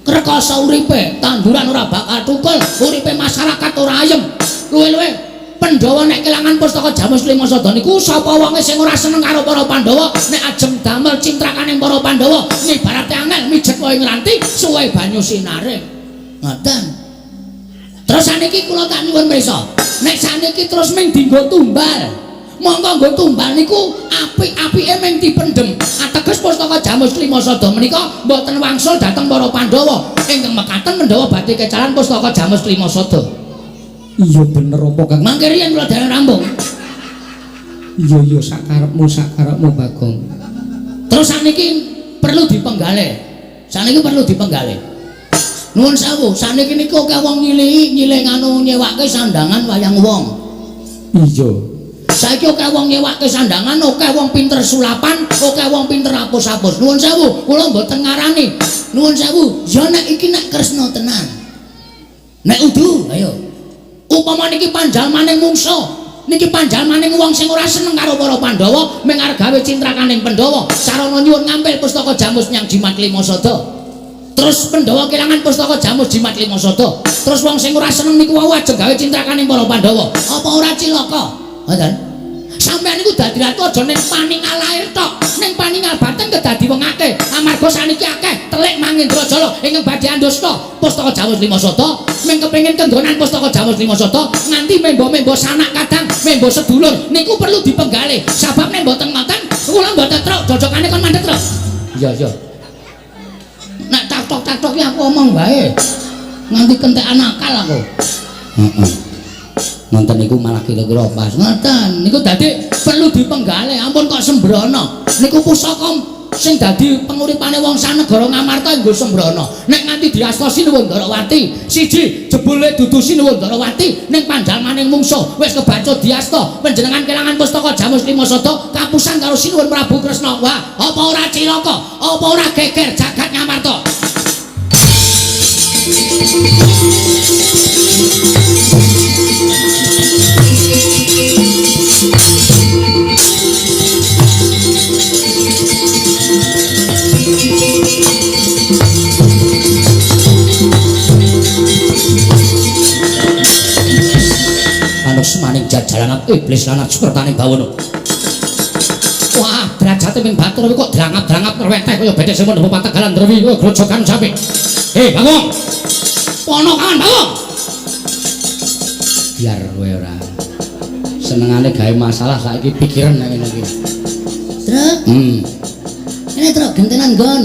Krekasa uripe, tanduran ora bakal tukul, uripe masyarakat ora ayem. Luwe-luwe Pandhawa nek kelangan pustaka Jamus Lima Sada niku sapa wonge sing ora seneng karo para Pandhawa nek ajeng damel cintrakaning para Pandhawa ibarate angel mijet wae ngranti suwe banyu sinaring. Ngoten. Terus saniki kula tak nyuwun pirsa, nek saniki terus ming dienggo tumbal. Monggo nggo tumbal niku apik-apike ming dipendhem. Ateges pustaka Jamus Lima Sada menika mboten wangsul dhateng para Pandhawa. Ingkang mekaten Pandhawa badhe kecalan pustaka Jamus Lima Sada. Iya bener apa Kang? Mangke riyen kula dherek rambung. Iya sakarepmu Bagong. Terus saniki perlu dipenggalih. Nuwun sewu, saniki niku akeh wong nyilih anu nyewake sandangan wayang wong. Iya. Saiki akeh wong nyewake sandangan, akeh wong pinter sulapan, akeh wong pinter apus-apus. Nuwun sewu, kula mboten ngarani. Nuwun sewu, ya nek iki nek Kresna tenan. Nek udu, ayo. Upama niki panjalmaning mungsa, niki panjalmaning wong sing ora seneng karo para Pandhawa, mung arep gawe cintrakaning Pandhawa, sarana nyuwun ngampil pustaka Jamus Nyang Jimat Lima Sada. Terus Pandhawa kelangan pustaka Jamus Jimat Lima Sada. Terus wong sing ora seneng niku wau ajeng gawe cintrakaning para Pandhawa. Apa ora cilaka? Ngoten. Sampeyan niku dadi ratu aja ning paningal lair tok, ning paningal batin kedadi wong akeh. Amarga saniki akeh telik Mangindrajala ingkang badhe andasta pustaka Jamus Lima Sada, ming kepengin kendhonan pustaka Jamus Lima Sada nganti membo-membo sanak kadang, membo sedulur niku perlu dipenggalih. Sabab nek mboten ngoten, kula mboten truk jojokane kon mandhet truk. Iya. Nek tak-tok ki aku omong wae. Nganti kentekan akal aku. Heeh. Nonton niku malah kira-kira pas. Ngoten, niku dadi perlu dipenggalih. Ampun kok sembrono. Niku pusaka sing dadi penguripane wong sanegara Ngamarta nggo sembrono. Nek nganti diasta Sinuwundarawati, siji jebule dudu Sinuwundarawati ning panjalmaning mungsuh wis kebacut diasta panjenengan kelangan pustaka Jamus Lima Sada kapusan karo Sinuwun Prabu Kresna. Wah, apa ora cilaka? Apa ora geger jagat Ngamarta? Maning jajalan iblis lan sukertane bawono. Wah, derajate ming batur kok drangap-drangap reweteh kaya bedhek sing mendhepo pategalan Drewi grojogan sampe. Bagong. Ponokan Bagong. Biar kowe ora senengane gawe masalah saiki pikiran nek ngene iki. Truk. Ini truk gentenan nggon.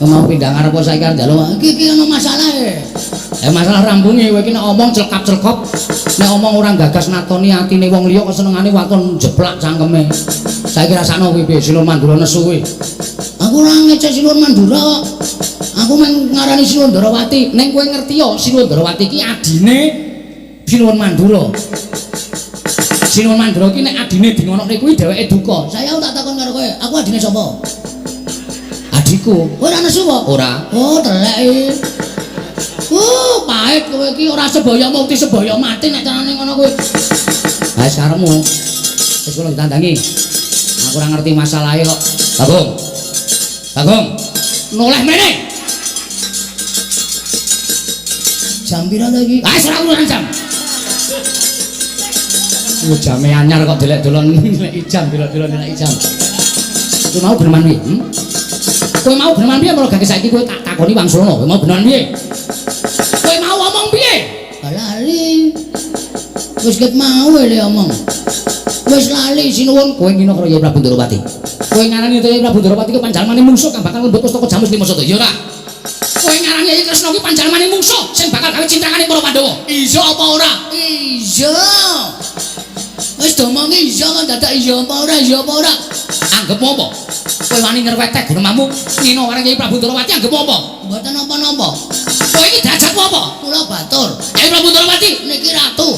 mau pindah ngarep apa saiki arep njaluk iki ana masalah e. Masalah rampunge kowe iki nek omong celkap-celkop, nek omong ora gagas natoni atine wong liya kesenengane wakon jeblak cangkeme. Saiki rasane piye Silur Mandura nesu kuwi? Aku ora ngecek Silur Mandura kok. Aku mung ngarani Silur Ndarawati. Ning kowe ngerti ya Silur Ndarawati iki adine Silur Mandura. Silur Mandura iki nek adine dingonokne kuwi dheweke duka. Saya tak takon karo kowe, aku adine sapa? Adikku. Kowe ora nesu apa? Ora. Oh, telek. Pahit kowe iki ora sebaya mukti sebaya mati nek carane ngono kowe. Ha saremu. Wis kula ditandangi. Aku ora ngerti masalahe kok. Bagong. Bagong. Noleh meneh. Jam pira to iki? Ah, ora urusan jam. Jame anyar kok delek-delon nilai jam, delok-delok nilai jam. Kowe mau beneran piye? Kowe mau beneran piye malah gak saiki kowe tak takoni Wangsulana, kowe mau beneran piye? Kowe mau omong piye? Lali. Wis ket mau le omong. Wis lali sinuwun kowe ngino karo Yai Prabu Ndarawati. Kowe ngarani Yai Prabu Ndarawati ki panjalmane mungsuh kang bakal mlebet pustaka Jamus Limasada, ya ora? Kowe ngarani Yai Kresna ki panjalmane mungsuh sing bakal gawe cintrakane para Pandhawa. Iya apa ora? Iya. Wis domongi iya kok dadak iya apa ora? Iya apa ora? Anggep apa? Kowe wani ngerwetek gunemamu ngino karo Yai Prabu Ndarawati anggep apa? Mboten napa-napa. Kowe iki derajatmu apa? Kula batur. Yai Prabu Ndarawati niki ratu.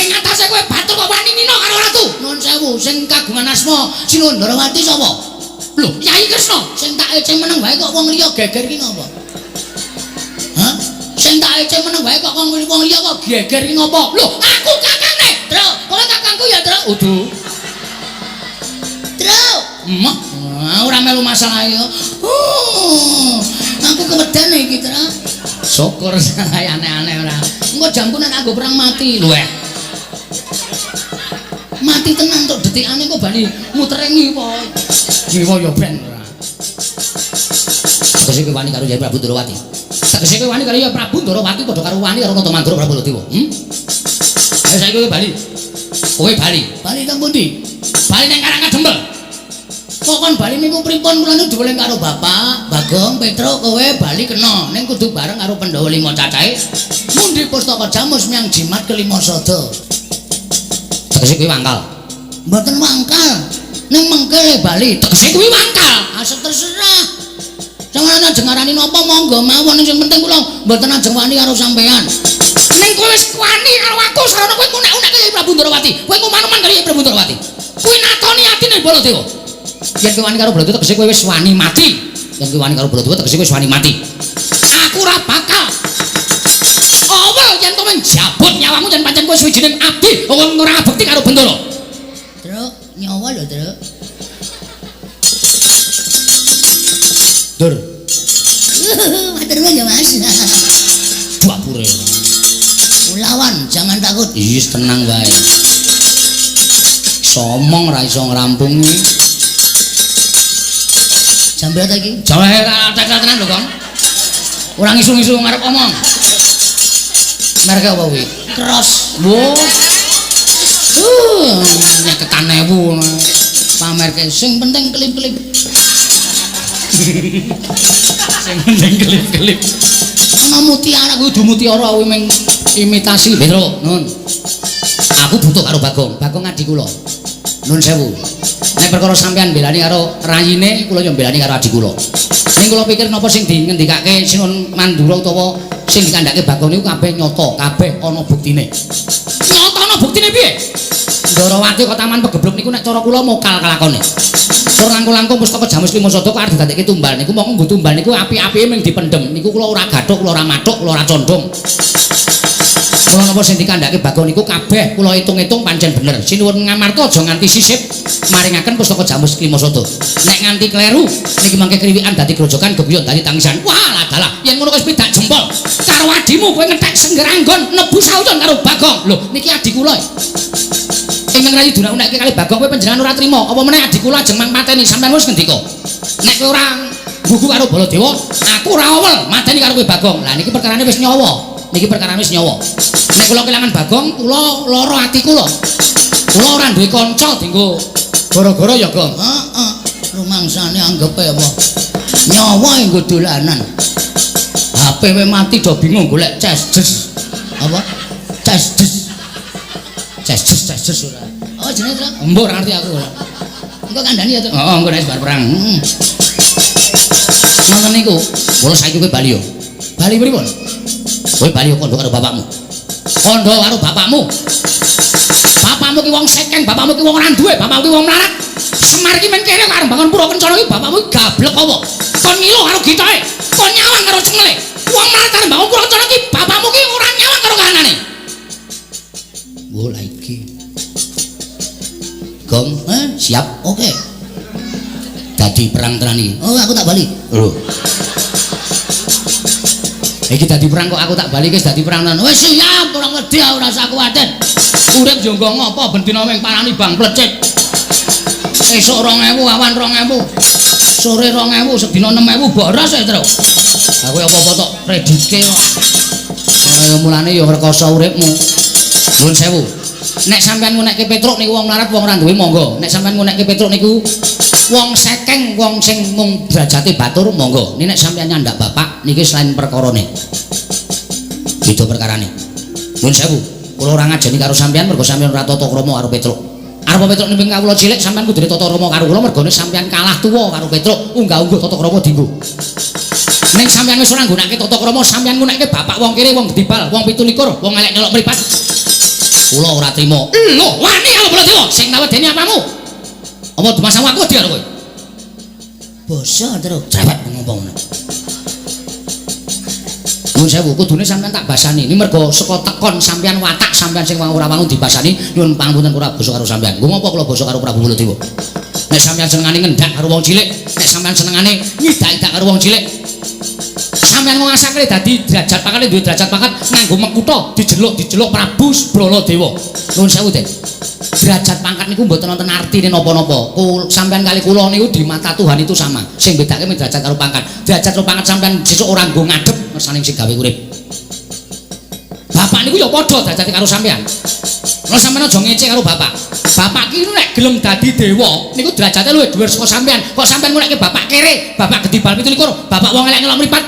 Ing atase kowe batur kok wani ngino karo ratu? Nuwun sewu, sing kagungan asma Silur Ndarawati sapa? Lho, Yai Kresna. Sing tak eceng meneng wae kok wong liya geger ki ngopo? Hah? Sing tak eceng meneng wae kok wong liya kok geger ki ngopo? Lho, aku kakangne. Tru, kowe kakangku ya, Tru. Udu. Tru. Emak, ora melu masalah ya. Aku kewedan iki, Tru. Syukur saya aneh-aneh ora. Engko jamku nek aku perang mati. Lho, mati tenan tok detikane kok bali muterengi apa. Jiwa ya ben ora. Tegese kowe wani karo Yai Prabu Ndarawati. Tegese kowe wani karo Yai Prabu Ndarawati padha karo wani karo Nata Mandura Prabu Dewa. Ayo saiki kowe bali. Kowe bali. Bali nang pundi? Bali nang Karangkadempel. Kok kon bali niku pripun kula niku diweling karo Bapak, Bagong, Petruk kowe bali kena. Ning kudu bareng karo Pandhawa 5 cacahe. Mundi pustaka Jamus Myang Jimat Kelimasada. Tegese kuwi wangkal. Mboten wangkal. Ning mengke bali. Tegese kuwi wangkal. Asal terserah. Sampeyan ajeng ngarani napa monggo mawon sing penting kula mboten ajeng wani karo sampean. Ning kowe wis wani karo aku sarana kowe unek-unek Yai Prabu Ndarawati. Kowe kuman-kuman karo Yai Prabu Ndarawati. Kuwi natoni atine Baladewa. Yen kowe wani karo Baladewa tegese kowe wis wani mati. Yen kowe wani karo Baladewa tegese kowe wis wani mati. Aku ora bakal awal yen to men jabut nyawamu yen pancen kowe suwijining abdi wong ora abekti karo Bendara. Truk, nyawa lho, Truk. Dur. Matur nuwun ya, Mas. Dapure. Lawan, jangan takut. Is tenang wae. Somong ra iso ngrampungi. Jam berapa iki? Jam tenan lho, Kon. Ora ngisu-ngisu ngarep omong. Merek apa kuwi? Cross. Wo. Nyeketan 1000 pamerke sing penting klip-klip. Sing penting klip-klip. Ana mutiara kudu mutiara kuwi meng imitasi Bendra. Nun. Aku butuh karo Bagong. Bagong adik kula. Nun sewu. Nek perkara sampean belani karo rayine, kula yo belani karo adik kula. Ning kula pikir napa sing dingendikake Sinun Mandura utawa sing dikandhake Bagong niku kabeh nyata, kabeh ana buktine. Nyata ana buktine piye? Ndarawati kok taman pegebluk niku nek cara kula mokal kelakone. Tur langkung-langkung pustaka Jamus Limasada kok arep didadekke tumbal niku monggo nggo tumbal niku apik-apike mung dipendhem. Niku kula ora gathuk, kula ora mathuk, kula ora condong. Kula napa sing dikandhake Bagong niku kabeh kula hitung-hitung pancen bener. Sinuwun ngamarta aja nganti sisip maringaken pustaka Jamus Limasada. Nek nganti kleru niki mangke kriwikan dadi grojokan gebiyon dadi tangisan. Wah, dalah yen ngono wis pidak jempol. Karo adimu kowe ngetek Senggeranggon nebu sauton karo Bagong. Lho, niki adik kula. Ingkang rayi dunak-unekke kali Bagong kowe panjenengan ora trima. Apa meneh adik kula ajeng mangpateni sampeyan wis ngendika. Nek kowe ora gugu karo Baladewa, aku ora awel mateni karo kowe Bagong. Lah niki perkarane wis nyawa. Niki perkarane wis nyawa. Nek kula kelangan Bagong, kula lara ati kula. Kula ora duwe kanca dienggo gara-gara ya, Gong. Heeh. Rumangsane anggepe apa? Nyawa nggo dolanan. HP we mati do bingung golek ces. Apa? Ces. Ces ora. Oh jenenge Tru? Mbok ora ngerti aku. Engko kandhani ya, Tru. Heeh, engko nek bar perang. Ngoten niku. Kula saiki kowe bali yo. Bali pripun? Kowe bali kondo karo bapakmu. Kondo karo bapakmu. Bapakmu ki wong sekeng, bapakmu ki wong ora duwe, bapakmu ki wong melarat. Semar ki men kene karo bangun pura kencana ki bapakmu gablek apa? Kon ngilo karo gitoke. Kon nyawang karo cengele. Wong melarat karo bangun pura kencana ki bapakmu ki ora nyawang karo kahanane. Bola iki. Gong, siap, oke. Dadi perang tenan iki. Oh, aku tak bali. Lho. Iki dadi perang kok aku tak bali wis dadi perang tenan. Wis siap, ora wedi ora usah kuwatir. Urip yo nggo ngopo bendina ming parani bang plecit. Esuk 2000, awan 2000. Sore 2000, sedina 6000 boros ya, Tru. Aku apa-apa tok kreditke kok. Mulane yo rekoso uripmu. Nuwun sewu. Nek sampean ngunekke Petruk niku wong melarat wong ora duwe monggo. Nek sampean ngunekke Petruk niku wong sekeng wong sing mung derajate batur monggo. Nek sampean nyandak bapak niki selain perkarane. Gitu perkarane. Nuwun sewu. Kula ora ngajeni karo sampean mergo sampean ora tata krama karo Petruk. Arep Petruk nimbing kawula cilik sampean kudu tata krama karo kula mergone sampean kalah tuwa karo Petruk. Unggah-ungguh tata krama dienggo. Ning sampean wis ora nggunakake tata krama sampean nggunakake bapak wong kene wong gedibal, wong 17, wong elek nyelok mripat. Kula ora trima. Lho, wani kalau kula trima sing nawedeni apamu? Apa dimasamu aku wedi karo kowe? Basa terus cewek ngomong ngono. Nuwun sewu, kudune sampean tak basani. Ini mergo saka tekon sampean watak sampean sing ora wangun dibasani, nyuwun pangapunten kula basa karo sampean. Nggo ngopo kula basa karo Prabu Baladewa? Nek sampean senengane ngendak karo wong cilik, nek sampean senengane ngidak-idak karo wong cilik, sampean ngasake dadi derajat pangkat duwe derajat pangkat nganggo mekutha dijeluk Prabu Baladewa. Nuwun sewu, Den. Derajat pangkat niku mboten wonten artine napa-napa. Sampean kali kula niku di mata Tuhan itu sama. Sing bedake men derajat karo pangkat. Derajat karo pangkat sampean sesuk ora nggo ngadep ngersane sing gawe urip. Bapak niku ya padha derajate karo sampean. Lha sampean aja ngece karo bapak. Bapak ki nek gelem dadi dewa niku derajate luwih dhuwur saka sampean. Kok sampean ngunekke bapak kere, bapak gedibal 17, bapak wong elek nyelok mripat.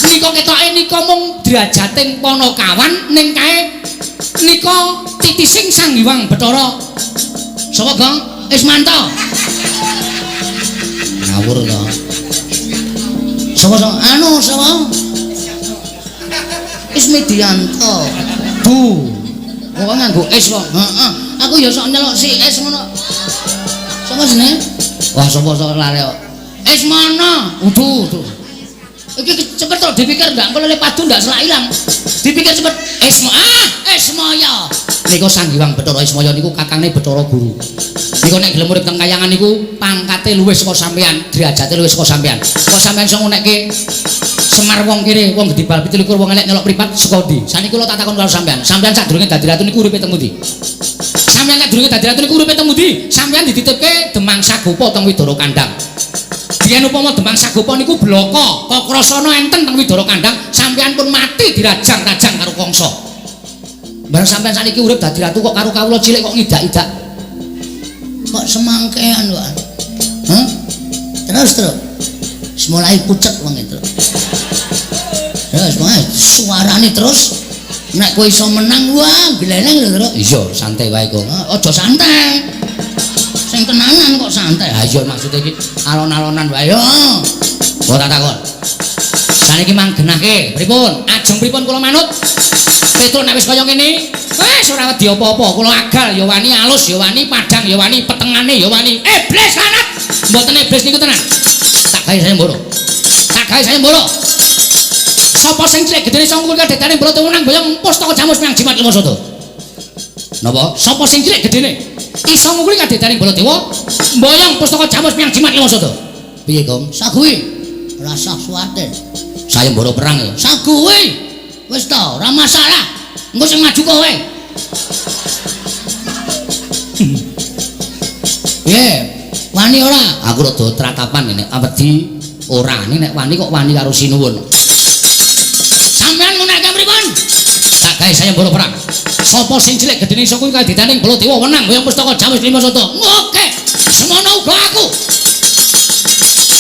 Nika ketoke nika mung derajating Panakawan ning kae nika titising Sang Hyang Bathara. Sapa, Gong? Ismanto. Ngawur to. Sapa? Anu sapa? Ismidianto. Kok nganggo es kok? Heeh. Aku ya sok nyelok si es ngono. Sapa jenenge? Wah, sapa lare kok. Ismono. Udu. Iki cepet to dipikir ndak engko lele padu ndak selak ilang. Dipikir cepet Ismaya. Niku Sang Hyang Bathara Ismaya niku kakangne Bathara Guru. Niku nek gelem urip teng kayangan niku pangkate luwih saka sampean, derajate luwih saka sampean. Kok sampean iso ngunekke Semar wong kene, wong gedibal 17, wong elek nyelok mripat saka ndi? Saniki kula tak takon karo sampean. Sampean sadurunge dadi ratu niku uripe teng pundi? Sampean sadurunge dadi ratu niku uripe teng pundi? Sampean dititipke Demang Sagopa teng Widara Kandhang. Yen upama Demang Sagopa niku bloko, Kakrasana enten teng Widara Kandhang, sampean pun mati dirajang-rajang karo Kangsa. Bareng sampean sakniki urip dadi ratu kok karo kawula cilik kok ngidak-idak. Kok semangkean kok. Hah? Terus. Mulai pucet wong itu. Terus suarane terus nek kowe iso menang wah gleneng lho, Tru. Iya, santai wae kok. Aja santai. Sing tenanan kok santai. Ha iya maksude iki alon-alonan wae yo. Kok tak takon. Saniki manggenake, pripun? Ajeng pripun kula manut? Petruk nek wis kaya ngene, wis ora wedi apa-apa. Kula agal ya wani, alus ya wani, padang ya wani, petengane ya wani. Iblis kanat. Mboten iblis niku tenan. Tak gawe saya mboro. Sapa sing cilik gedene sing ngukul kadetane mboro tenang boyong pustaka jamus miang jimat lima soto. Napa? Sapa sing cilik gedene iso ngukul kadetane mboro dewa boyong pustaka jamus miang jimat lima soto. Piye, Gong? Saguwi. Rasa suwate. Saya mboro perang ya. Saguwi. Wis to, ora masalah. Engko sing maju kowe. Wani ora? Aku rada tratapan nek wedi ora. Nek wani kok wani karo sinuwun. Sampeyan ngunekke pripun? Tak gawe saya mboro perang. Sapa sing cilik gedene iso kuwi kaditaning Baladewa wenang kaya pustaka Jamus 5 soto. Oke. Semono uga aku.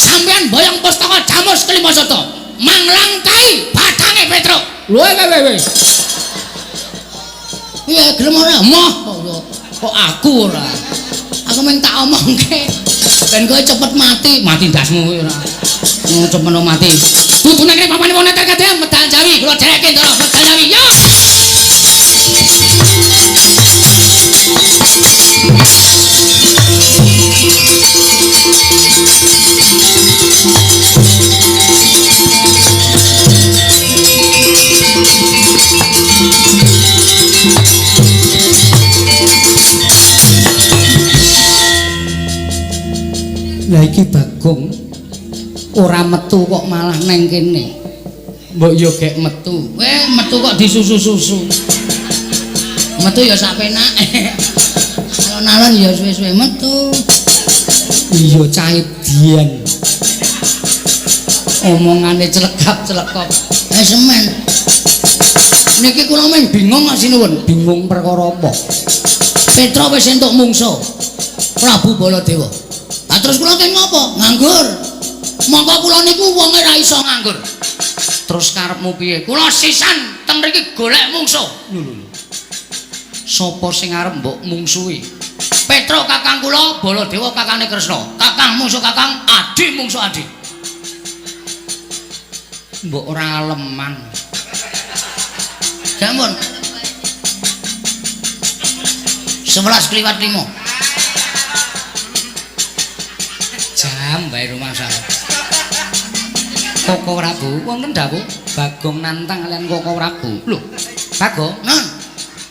sampeyan boyong pustaka Jamus Klimasata manglangkai batange Petruk. Lho kowe. Iya gelem ora moh kok aku ora. Aku mung tak omongke ben kowe cepet mati ndasmu kowe ora. Cepet mati. Dudune kene papane wong neter kadhe medal Jawi kula dereke to medal Jawi yo. Lah iki Bagong ora metu kok malah neng kene. Mbok yo gek metu. Metu kok disusu-susu. Metu ya sak penake. Alon-alon ya suwe-suwe metu. Iya cah dian. Omongane celekap-celekop. Semen. Niki kula men bingung kok sinuwun. Bingung perkara apa? Petra wis entuk mungsuh. Prabu Baladewa. Lah terus kula kene ngopo? Nganggur. Monggo kula niku wonge ra iso nganggur. Terus karepmu piye? Kula sisan teng mriki golek mungsuh. Lho. Sapa sing arep mbok mungsuhi? Petra kakang kula, Baladewa kakane Kresna. Kakang mungsuh kakang, adi mungsuh adi. Mbok ora aleman. Sampun. 11 kliwat 5. Jam bae rumah saya. Koko Prabu, wonten dawuh Bagong nantang kalian Koko Prabu. Lho, Bagong, non.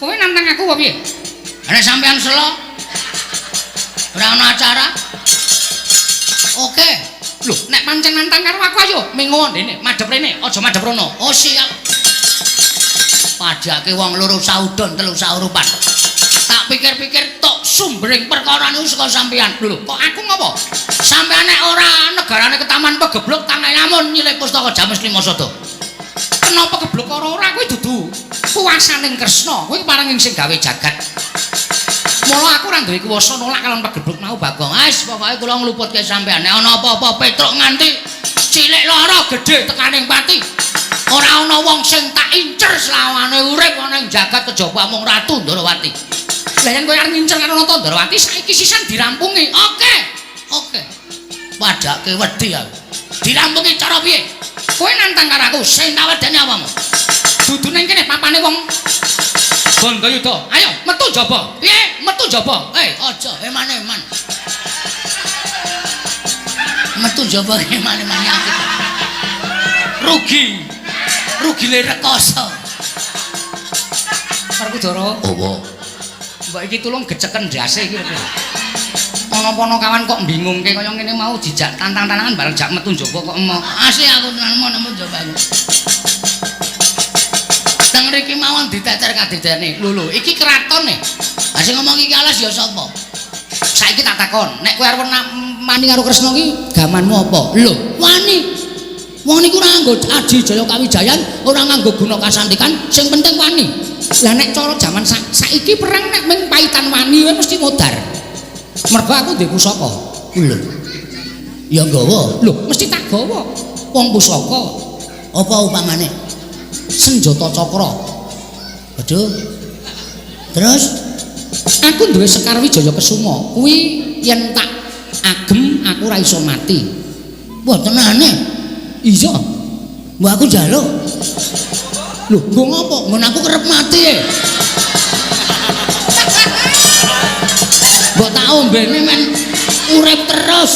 Kowe nantang aku apa piye? Nek sampean selo. Ora ana acara. Oke. Lho, nek pancen nantang karo aku ayo, mengowo ndene, madhep rene, aja madhep rono. Oh, siap. Padake wong loro saudon telu saurupan. Tak pikir-pikir tok sumbering perkara niku saka sampean. Lho, kok aku ngopo? Sampeyan nek ora negarane ketaman pegeblok tangan lamun nyilih pustaka Jamus Klimasata. Kenapa geblok ora kuwi dudu kuwasaning Kresna, kuwi parenging sing gawe jagat. Mula aku ora duwe kuwasa nolak kalon pegeblok mau Bagong. Wis pokoke kula ngluputke sampeyan. Nek ana apa-apa Petruk nganti cilik lara gedhe tekaning pati. Ora ana wong sing tak incer selawane urip ana ing jagat kejaba mung Ratu Ndarawati. Lah yen kowe arep ngincer karo Ratu Ndarawati saiki sisan dirampungi. Oke. Padake wedi aku. Dirampungi cara piye? Kowe nantang karo aku sing tak wedeni apamu. Dudu ning kene papane wong Bandayuda. Ayo metu jaba. Piye? Metu jaba. Aja eman-eman. Metu jaba eman-eman aku. Rugi le rekoso. Werkudara. Apa? Mbak iki tulung geceken ndase iki lho. Ana-ana kawan kok bingungke kaya ngene mau dijak tantang-tantangan bareng jak metu njaba kok emoh. Asih aku nemu njaba aku. Teng mriki mawon diteter kadidene. Lho iki kratone. Ha sing ngomong iki alas ya sapa? Saiki tak takon, nek kowe arep mani karo Kresna iki gamanmu apa? Lho, wani. Wong niku ora nganggo Adi Jaya Kawijayan, ora nganggo guna kasantikan, sing penting wani. Lah nek cara jaman saiki perang nek mung paitan wani kowe mesti modar. Mergo aku duwe pusaka. Lho. Ya nggawa. Lho, mesti tak gawa. Wong pusaka. Apa upamane? Senjata cakra. Waduh. Terus aku duwe Sekar Wijaya Kesuma. Kuwi yen tak agem aku ora iso mati. Wah, tenane. Iya. Mbok aku njaluk. Lho, nggo ngopo? Nggon aku kerep mati. Mbok tak ombene men urip terus.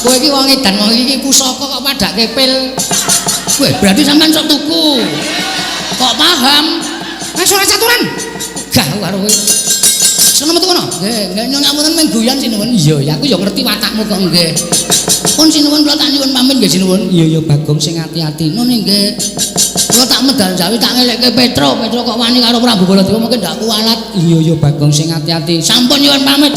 Kowe iki wong edan, wong iki pusaka kok padake pil. Kowe berarti sampean sok tuku. Kok paham? Wis ora caturan. Gah karo kowe. Sono metu kono. Nggih, nyuwun ngapunten men guyon sinuwun. Iya, aku ya ngerti watakmu kok nggih. Pun sinuwun kula tak nyuwun pamit nggih sinuwun. Iya Bagong sing ati-ati. Ngono nggih. Kula tak medal Jawi tak ngelekke Petra kok wani karo Prabu Baladewa mungkin ndak kualat. Iya Bagong sing ati-ati. Sampun nyuwun pamit.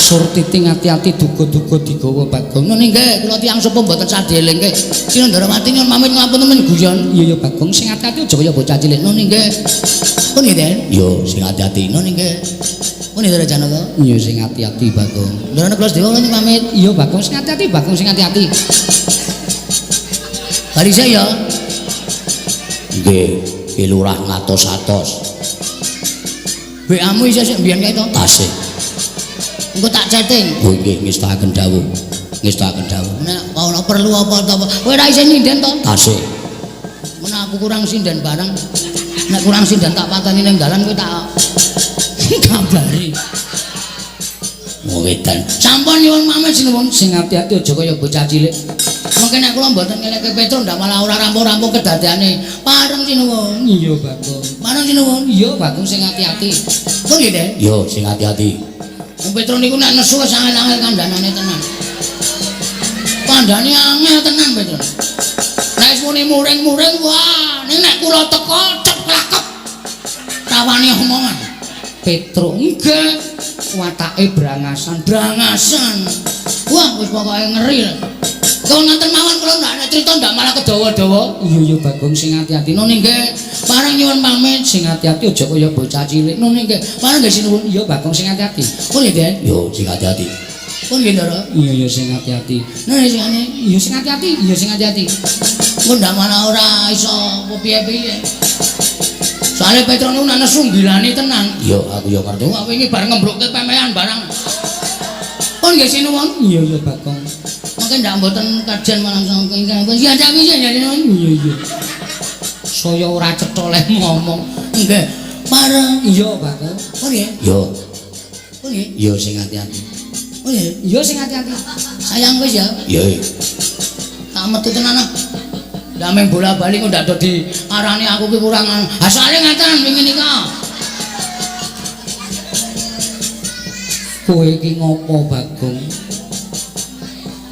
Surtiti ngati-ati duga-duga digawa Bagong. Nun nggih, kula tiyang sepuh mboten sadhe eling nggih. Sinandrawati nyuwun pamit ngapunten men guyon. Iya ya Bagong, sing ati-ati aja kaya bocah cilik. Nun nggih. Pun nggih, yo sing ati-ati. Nun nggih. Pun nggih Janaka. Iya sing ati-ati Bagong. Lha nek kula sedaya kula pamit. Iya Bagong sing ati-ati, Bagong sing ati-ati. Bali saya. Nggih, Lurah ngatos-atos. WA-mu isih sik mbiyen kae to? Tasih. Engko tak chatting. Oh nggih, ngestakaken dawuh. Ngestakaken dawuh. Nek ana perlu apa to? Kowe ora isin nyinden to? Tasih. Mun aku kurang sinden bareng. Nek kurang sinden tak pateni ning dalan kowe tak kabari. Wedan. Sampun nyuwun pamit sinuwun. Sing ati-ati aja kaya bocah cilik. Mungkin nek kula mboten ngeleke Petro ndak malah ora rampung-rampung kedadeane. Pareng sinuwun. Iya, Bagong. Pareng sinuwun. Iya, Bagong sing ati-ati. Pun nggih, Den? Yo, sing ati-ati. Wong Petro niku nek nesu wis angel-angel kandhanane tenan. Kandhane angel tenan Petro. Nek muni muring-muring wah, nek kula teko ceplakep. Rawane omongan. Petro nggih watake brangasan. Wah, wis pokoke ngeri. Kau nonton mawon kula ndak crita ndak malah kedawa-dawa. Iya Bagong sing ati-ati. Nun nggih. Pareng nyuwun pamit sing ati-ati aja kaya bocah cilik. Nun nggih. Pareng nggih sinuwun. Iya Bagong sing ati-ati. Pun nggih, Den. Yo sing ati-ati. Pun nggih, Ndara. Iya sing ati-ati. Nah sing ane. Iya sing ati-ati. Iya sing ati-ati. Kok ndak malah ora iso piye-piye. Soale Petro niku nek nesu ngilani tenan. Iya, aku yo ngerti. Wah wingi bar ngembrukke pemean barang. Pun nggih sinuwun. Iya Bagong. Mungkin ndak mboten kajian malam saking kene. Wis ya wis ya sinuwun. Iya. Saya ora cetha leh ngomong. Nggih. Pareng. Iya Bagong. Oh nggih. Yo. Oh nggih. Yo sing ati-ati. Oh nggih. Yo sing ati-ati. Sayang wis ya. Iya. Tak metu tenan. Dameng bola-bali kok ndak do diarani aku ki kurang. Asale ngaten wingi nika. Kowe iki ngopo Bagong?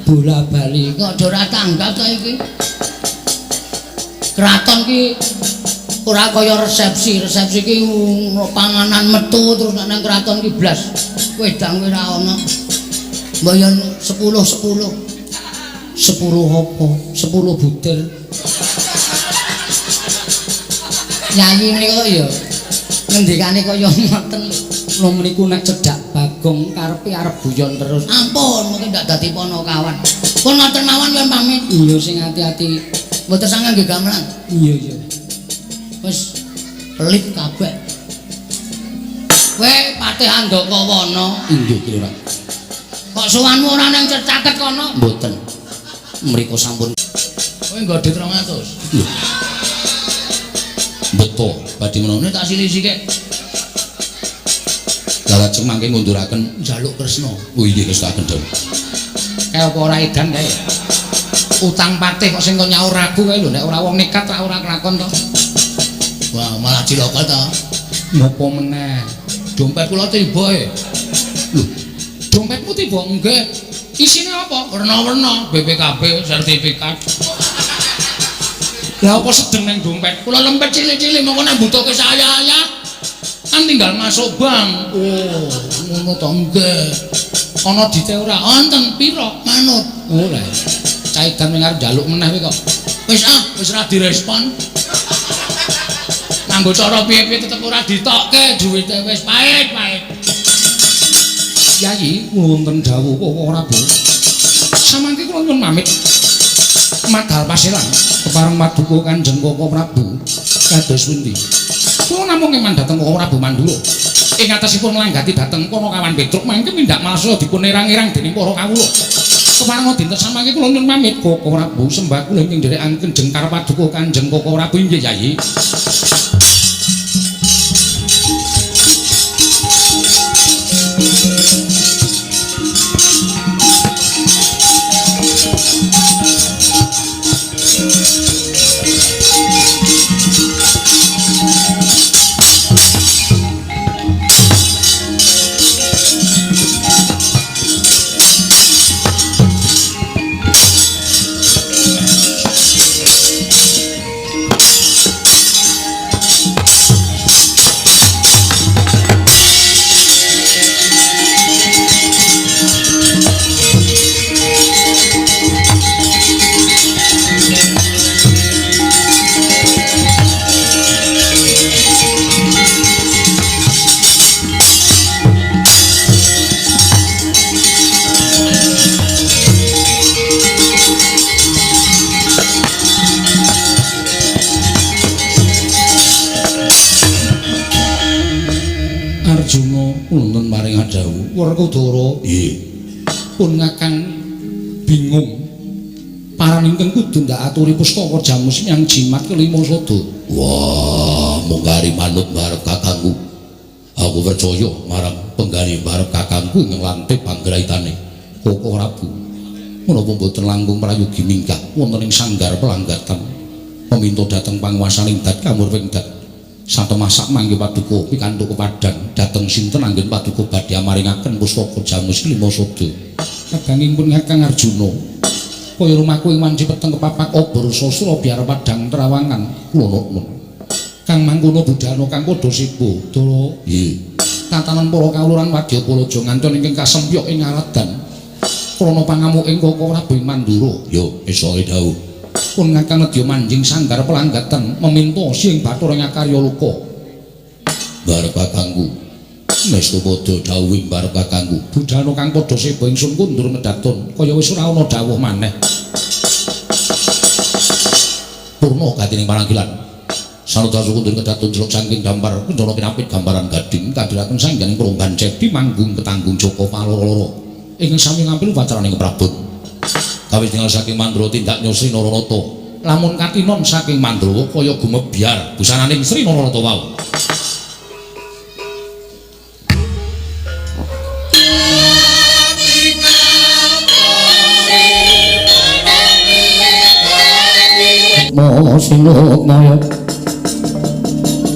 Bola-bali kok ora tanggap ta iki? Kraton ki ora kaya resepsi ki panganan metu terus nang kraton ki blas wedang ora ana. Mboyon 10 apa? 10 butir. Nyanyi niku ya ngendikane kaya ngoten. Lho meniku nek cedhak Bagong karepe arep guyon terus. Ampun, mungkin ndak dadi ponokawan. Pun ngoten mawon yen pamit. Iya sing ati-ati. Mboten sangang nggih gamelan. Iya. Wis pelit kabeh. Kowe Patih Andakawana. Inggih, Lurah. Kok sowanmu ora nang caket kono? Mboten. Mriku sampun. Kowe nggo dit 200. Lho. Beto, badhe menawa tak silih-silih. Lajeng mangke ngunduraken njaluk Kresna. Oh iya ngestakaken dawuh. Kae apa ora edan kae? Utang patih kok sing kok nyaur ragu kae lho nek ora wong nekat ra ora kelakon to. Wah, malah cilaka to. Napa meneh? Dompet kula tiba e. Lho, dompetmu tiba nggih. Isine apa? Werna-werna, BPKB sertifikat. Lah apa sedeng nang dompet? Kula lempet cilik-cilik mongko nek butuhke saya kan tinggal masuk bank. Oh, ngono to nggih. Ana dite ora? Wonten pira? Manut. Oh, lha. Caidan arep njaluk meneh kok. Wis ora direspon. Nganggo cara piye-piye tetep ora ditokke duwite wis pahit. Yayi, wonten dawuh apa ora, Bu? Samangke kula nyuwun pamit. Madhal pasilan kepareng Paduka Kanjeng Koko Prabu kados pundi? Kula namung keman dhateng Koko Prabu Mandura. Ing atesipun langgati dhateng Ponokawan Petruk mangke mindak malsa dipun irang-irang dening para kawula. Kepareng dinten samangke kula nyuwun pamit Koko Prabu sembah kula ing nderekaken Kanjeng karo Paduka Kanjeng Koko Prabu inggih Yayi. Werkudara. Nggih. Pun Kakang bingung. Paraningkang kudu ndak aturi pustaka jamus yang jimat kelima sada. Wah, munggari manut barep kakangku. Aku percaya marang penggari barep kakangku ing lantip panggraitane. Koko Prabu. Menapa boten langkung prayogi mingkah wonten ing sanggar pelanggatan. Peminto dhateng panguwasaning dat kamur ping dat. Satemasak mangke paduka pikantuk kepadang dhateng sinten anggen paduka badhe maringaken pustaka jamus kelima sada. Kadangipun Kakang Arjuna kaya rumahku ing wanci peteng kepapak obor sastra biar padang terawangan kula nuwun. Kang mangkono budhana kang padha sipo dara Nggih. tatanan para kawulan Wadyapalaja ngantos ingkang kasempyok ing aradan krana pangamuking Koko Prabu Mandura. Yo, esuk dawuh. Pun Kakang nedya manjing sanggar pelanggatan meminta sing Bathara ngakarya luka. Barep kakangku. Mestu padha dawuhing barep kakangku. Budhana kang padha sipo ingsun kundur medhaton kaya wis ora ana dawuh maneh. Purna katining paranggilan. Sanudra kundur kedatun jeluk saking gambar kunjana pinapit gambaran gading kadhiraken sangganing peromban cedi manggung ketanggung Joko paloro-loro. Ing sami ngampil wacaraning keprabon. Kawis tinggal saking Mandrawa tindak nyusri Naranata. Lamun katinon saking Mandrawa kaya gumebyar busananing Sri Naranata wau.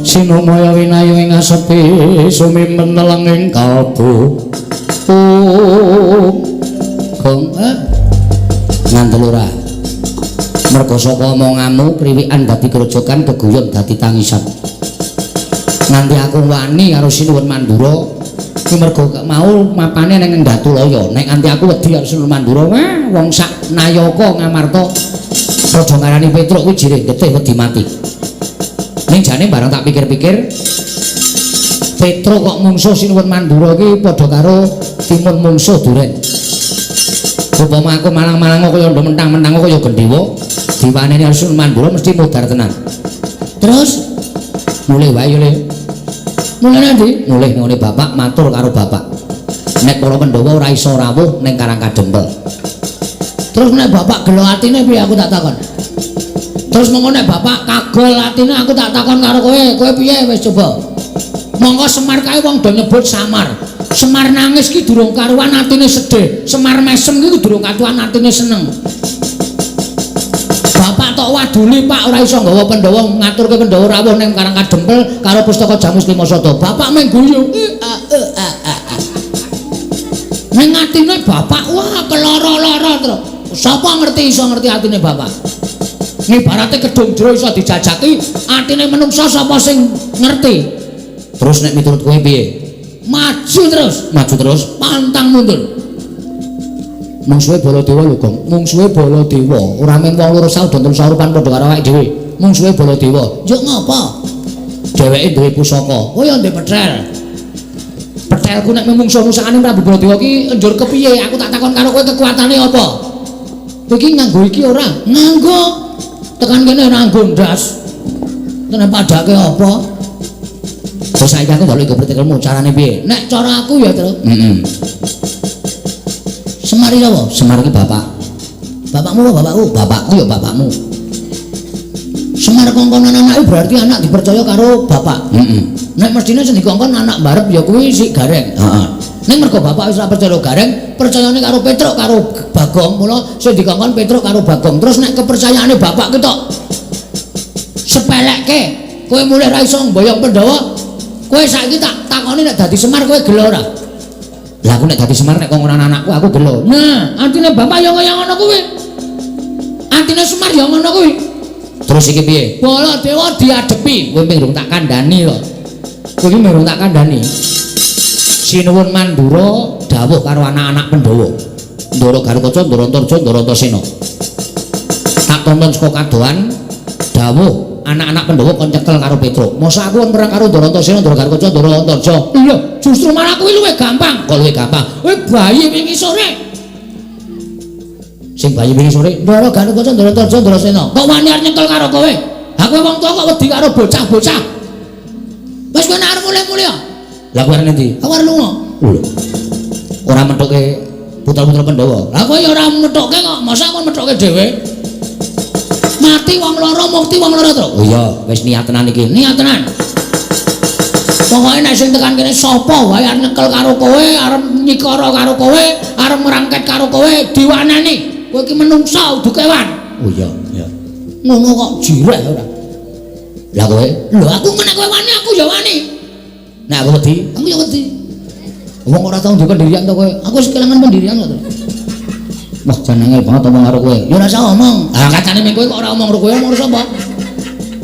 Sinumaya winayu ing asepi sumimen nelenging kalbu. Gong ngandel ora. Merga saka omonganmu kriwikan dadi grojokan geguyon dadi tangisan. Nganti aku wani karo Sinuwun Mandura iki merga mau mapane ning Ndatulaya. Nek nganti aku wedi karo Sinuwun Mandura, wah wong sak Nayaka Ngamarta padha ngarani Petruk kuwi jireh getih wedi mati. Ning jane bareng tak pikir-pikir Petruk kok mungsuh Sinuwun Mandura iki padha karo timun mungsuh duren. Upama aku malang-malang kaya mentang-mentang kaya Gendhewa, diwaneni Sinuwun Mandura mesti mudar tenan. Terus mulih wae yo le. Mulih nanti? Mulih ngene bapak matur karo bapak. Nek para Pandhawa ora iso rawuh ning Karang Kadempel. Terus nek bapak gelo atine piye aku tak takon. Terus monggo nek bapak kagol atine aku tak takon karo kowe piye wis coba. Monggo Semar kae wong do nyebut Samar. Semar nangis ki durung karuan atine sedih. Semar mesem ki durung katuan atine seneng. Bapak tok waduli Pak ora iso nggawa Pandhawa ngaturke Pandhawa rawuh ning Karang Kadempel karo pustaka jamus lima sada. Bapak mung guyu. Ning atine bapak wah keloro-loro terus. Sapa ngerti iso ngerti atine bapak? Ngibarate gedung jero iso dijajaki, atine menungsa sapa sing ngerti? Terus nek miturut kowe piye? Maju terus, pantang mundur. Mungsuhe Baladewa lho, Gong. Mungsuhe Baladewa, ora mung wong loro saudara saurupan padha karo awake dhewe. Mungsuhe Baladewa. Yo ngopo? Dheweke duwe pusaka. Kowe yo ndek petrel. Petrelku nek mungsuh-musahane Prabu Baladewa ki njur kepiye? Aku tak takon karo kowe kekuatane apa? Kowe iki nganggo iki ora? Nganggo. Tekan kene nganggo ndas. Tenan padake apa? Terus saiki aku njaluk kepretelmu carane piye? Nek cara aku ya, Tru. Semar iki apa? Semar iki bapak. Bapakmu apa bapakku? Bapakku ya bapakmu. Semar kongkon anak-anake berarti anak dipercaya karo bapak. Nek mestine sing dikongkon anak barep ya kuwi si Gareng. Heeh. Nek mergo bapak wis ora percaya Gareng, percayane karo Petruk karo Bagong, mula sing dikongkon Petruk karo Bagong. Terus nek kepercayaane bapak ki tok sepelekke, kowe mulih ra iso mboyong Pandhawa. Kowe saiki tak takoni nek dadi Semar kowe gelo ora? Lah aku nek dadi Semar nek kongkon anakku aku gelo. Nah, artine bapak ya kaya ngono kuwi. Artine Semar ya ngono kuwi. Terus iki piye? Baladewa diadepi, kowe mung tak kandhani lho. Kowe iki mung tak kandhani. Sinuwun Mandura dawuh karo anak-anak Pandhawa. Ndara Garukaca, Ndara Antarja, Ndara Antasena. Tak tonton saka kadohan dawuh anak-anak Pandhawa kon cekel karo Petruk. Mosok aku kon perang karo Ndara Antasena, Ndara Garukaca, Ndara Antarja. Iya, justru malah kuwi luwih gampang. Kok luwih gampang? Kowe bayi wingi sore. Sing bayi wingi sore, Ndara Garukaca, Ndara Antarja, Ndara Sena. Kok wani arep nyekel karo kowe? Aku wong tuwa kok wedi karo bocah-bocah. Wis kowe arep mulih-mulih. Lah kowe arep ndi? Aku arep lunga. Lho. Ora methuke putra-putra Pandhawa. Lah kowe ya ora methuke kok, masa kon methuke dhewe? Mati wong loro, mukti wong loro to. Oh iya, wis niat tenan iki. Niat tenan. Pokoke nek sing tekan kene sapa wae arep nyekel karo kowe, arep nyikara karo kowe, arep ngrangket karo kowe diwaneni. Kowe iki menungsa udu kewan. Oh iya, iya. Ngono kok jireh ora. Lah kowe, lho aku menek kowe wani aku ya wani. Nek aku wedi, aku ya wedi. Wong ora tau duwe pendirian to kowe. Aku wis kelangan pendirian kok. Wah, jan angel banget omong karo kowe. Ya ora usah omong. Lah katane meng kowe kok ora omong karo kowe, omong karo sapa?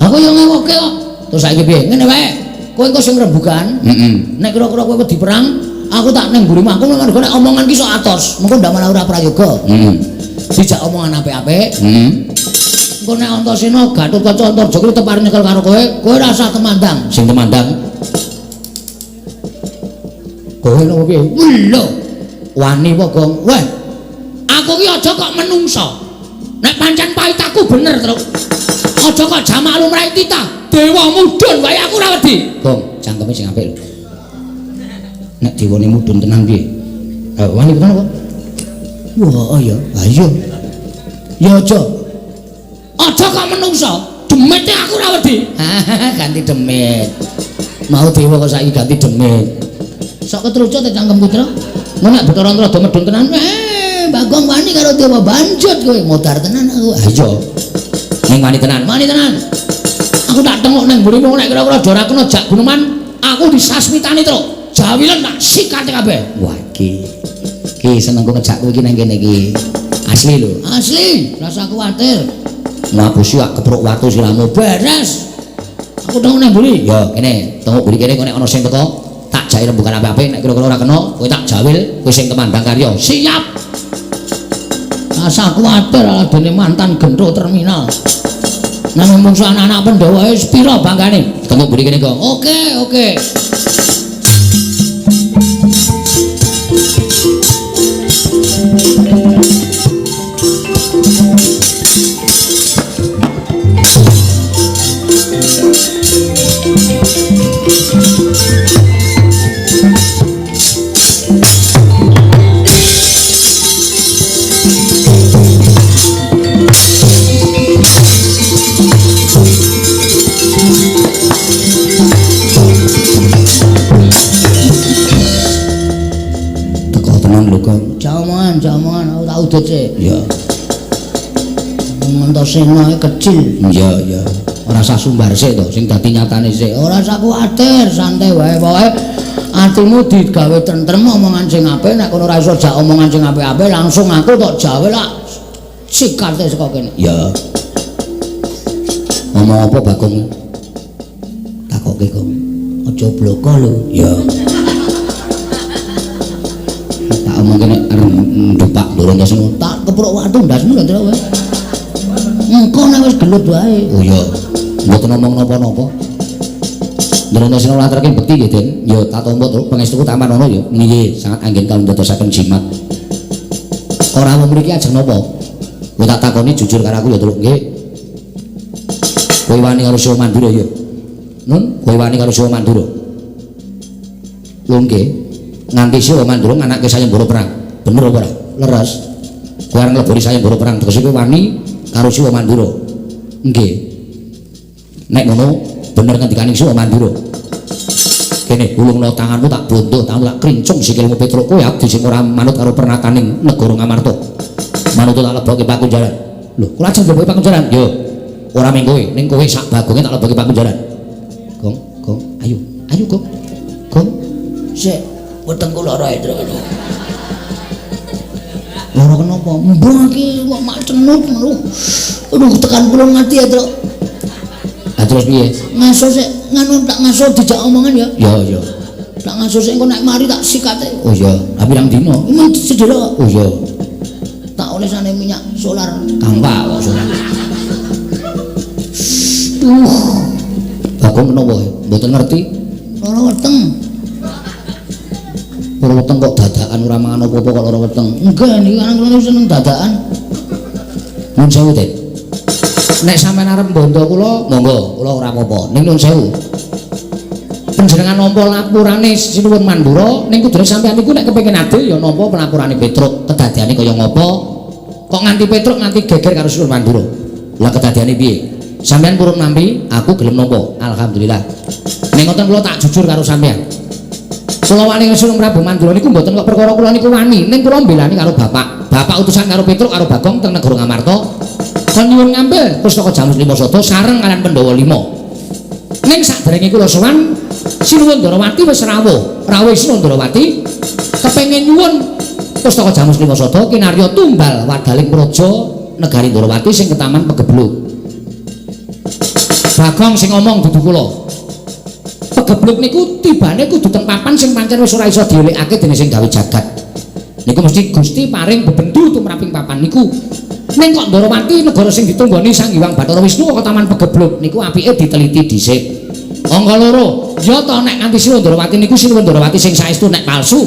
Aku yo ngewoke kok. Terus saiki piye? Ngene wae. Kowe engko sing rembugan. Nek kira-kira kowe wedi perang, aku tak ning mburimu aku ngono nek omongan ki sok atos. Mengko ndak malah ora prayoga. Dijak omongan apik-apik. Engko nek Antasena Gatotkaca Antarja kuwi tepar nyekel karo kowe, kowe ora usah temandang. Sing temandang. Kowe lho piye? Lho. Wani apa, Gong? Weh. Aku ki aja kok menungso. Nek pancen pahit aku bener, Truk. Aja kok jamak lumrahe titah. Dewa mudhun wae aku ora wedi. Gong, cangkeme sing apik lho. Nek dewane mudhun tenan piye? Wani tenan apa? Wah, iya. Ayo. Ya aja. Aja kok menungso. Demite aku ora wedi. Ganti demit. Mau dewa kok saiki ganti demit. Sok ketrucut te cangkemku, Truk. Mun nek Bathara Antarada medhun tenan, Bagong wani karo dewa banjut kowe modar tenan aku. Ayo. Ning wani tenan, wani tenan. Aku tak tengok nang mburimu nek kira-kira ora kena jak guneman, aku disasmitani Truk. Jawilen tak sikat kabeh. Wah iki. Ki seneng kok ngejak kowe iki nang kene iki. Asli lho. Asli, rasa kuwatir. Ngapusi wak kepruk watu silamu beres. Aku tengok nang mburi. Ya, kene, tengok mburi kene kok nek ana sing teko, tak jai rembugan apik-apik nek kira-kira ora kena, kowe tak jawil, kowe sing kemandang karya. Siap. Rasa kuwatir ala dene mantan gendro terminal. Nang mungsu anak-anak Pandhawa wis pira banggane? Tengok mburi kene kok. Oke. Jaman aku tak udut sih. Ya. Antasena kecil. Iya. Ora usah sumbar sik to sing dadi nyatane sik. Ora usah kuwatir, santai wae pokoke. Atimu digawe tentrem omongan sing apik, nek kono ora iso jak omongan sing apik-apik langsung aku tok jawe lak sikate saka kene. Ya. Ngomong apa Bagong? Takoke kok. Aja bloko lho. Ya. Tak omong kene ndepak ndoro Antasena. Tak kepruk watu ndasmu lho wae. Engko nek wis gelut wae. Oh iya. Mboten ngomong napa-napa. Ndoro Antasena laturke bekti nggih, Den. Ya tak tampa to pangestuku tak manono ya. Nggih, sangat anggen kawula ndadosaken jimat. Ora mung mriki ajeng napa? Kowe tak takoni jujur karo aku ya, Truk. Nggih. Kowe wani karo Siwa Mandura ya? Nun, kowe wani karo Siwa Mandura. Lho nggih. Nganti Siwa Mandura anake sayembara perang. Bener apa ora? Leres. Kowe arep ngleboni sayembara perang terus kowe wani karo Siwa Mandura. Nggih. Nek ngono bener ngendikaning Siwa Mandura. Kene ulungna tanganmu tak bondo, tanganmu tak krincung sikilmu Petruk kowe abdi sing ora manut karo pernataning negara Ngamarta. Manut tak lebokke Pakunjaran. Lho, kula ajeng lebokke Pakunjaran. Yo. Ora mung kowe, ning kowe sak bagonge tak lebokke Pakunjaran. Gong, ayo, Gong. Gong. Sik, wetengku lara Truk. Lara kenapa? Mbah iki kok mak cenut lho. Aduh tekan kula ngati ya, Truk. Lah terus piye? Ngaso sik nganu tak ngaso dijak omongan ya. Ya. Tak ngaso sik engko nek mari tak sikate. Oh iya, tapi pirang dina? Emang sedherek. Oh iya. Tak olesane minyak solar gampang kok solar. Bagong menapa? Mboten ngerti. Lara weteng. Lara weteng kok dadakan ora mangan apa-apa kok lara weteng. Enggak niki anak kula seneng dadakan. Nun sewu, Den. Nek sampean arep bondo kula, monggo, kula ora apa-apa. Ning nun sewu. Panjenengan nampa lapurane Sinuwun Mandura ning kudune sampeyan niku nek kepengin adil ya nampa lapurane Petruk. Kedadiane kaya ngapa? Kok nganti Petruk nganti geger karo Sinuwun Mandura. Lah kedadiane piye? Sampeyan purun nampi, aku gelem nampa. Alhamdulillah. Ning ngoten kula tak jujur karo sampeyan. Kula wani Sinuwun Prabu Mandura niku mboten kok perkara kula niku wani, ning kula mbelani karo bapak. Bapak utusan karo Petruk karo Bagong teng negara Ngamarta. Kon nyuwun ngambil pustaka Jamus Lima Sada sareng kalian Pandhawa 5. Ning sakderenge kula sowan Sinuwun Ndarawati wis rawuh Sinuwun Ndarawati kepengin nyuwun pustaka Jamus Lima Sada kinarya tumbal wadaling praja negari Ndarawati sing ketaman Pegebluk. Bagong sing ngomong dudu kula. Pegebluk niku tibane kudu teng papan sing pancen wis ora iso dielikake dening sing gawe jagat. Niku mesti Gusti paring bebendu tumraping papan niku. Ning kok Ndarawati negara sing ditunggoni Sang Hyang Bathara Wisnu kok taman Pegebluk niku apike diteliti dhisik. Angka loro, ya to nek kanthi Sinuwun Ndarawati niku Sinuwun Ndarawati sing saestu nek palsu.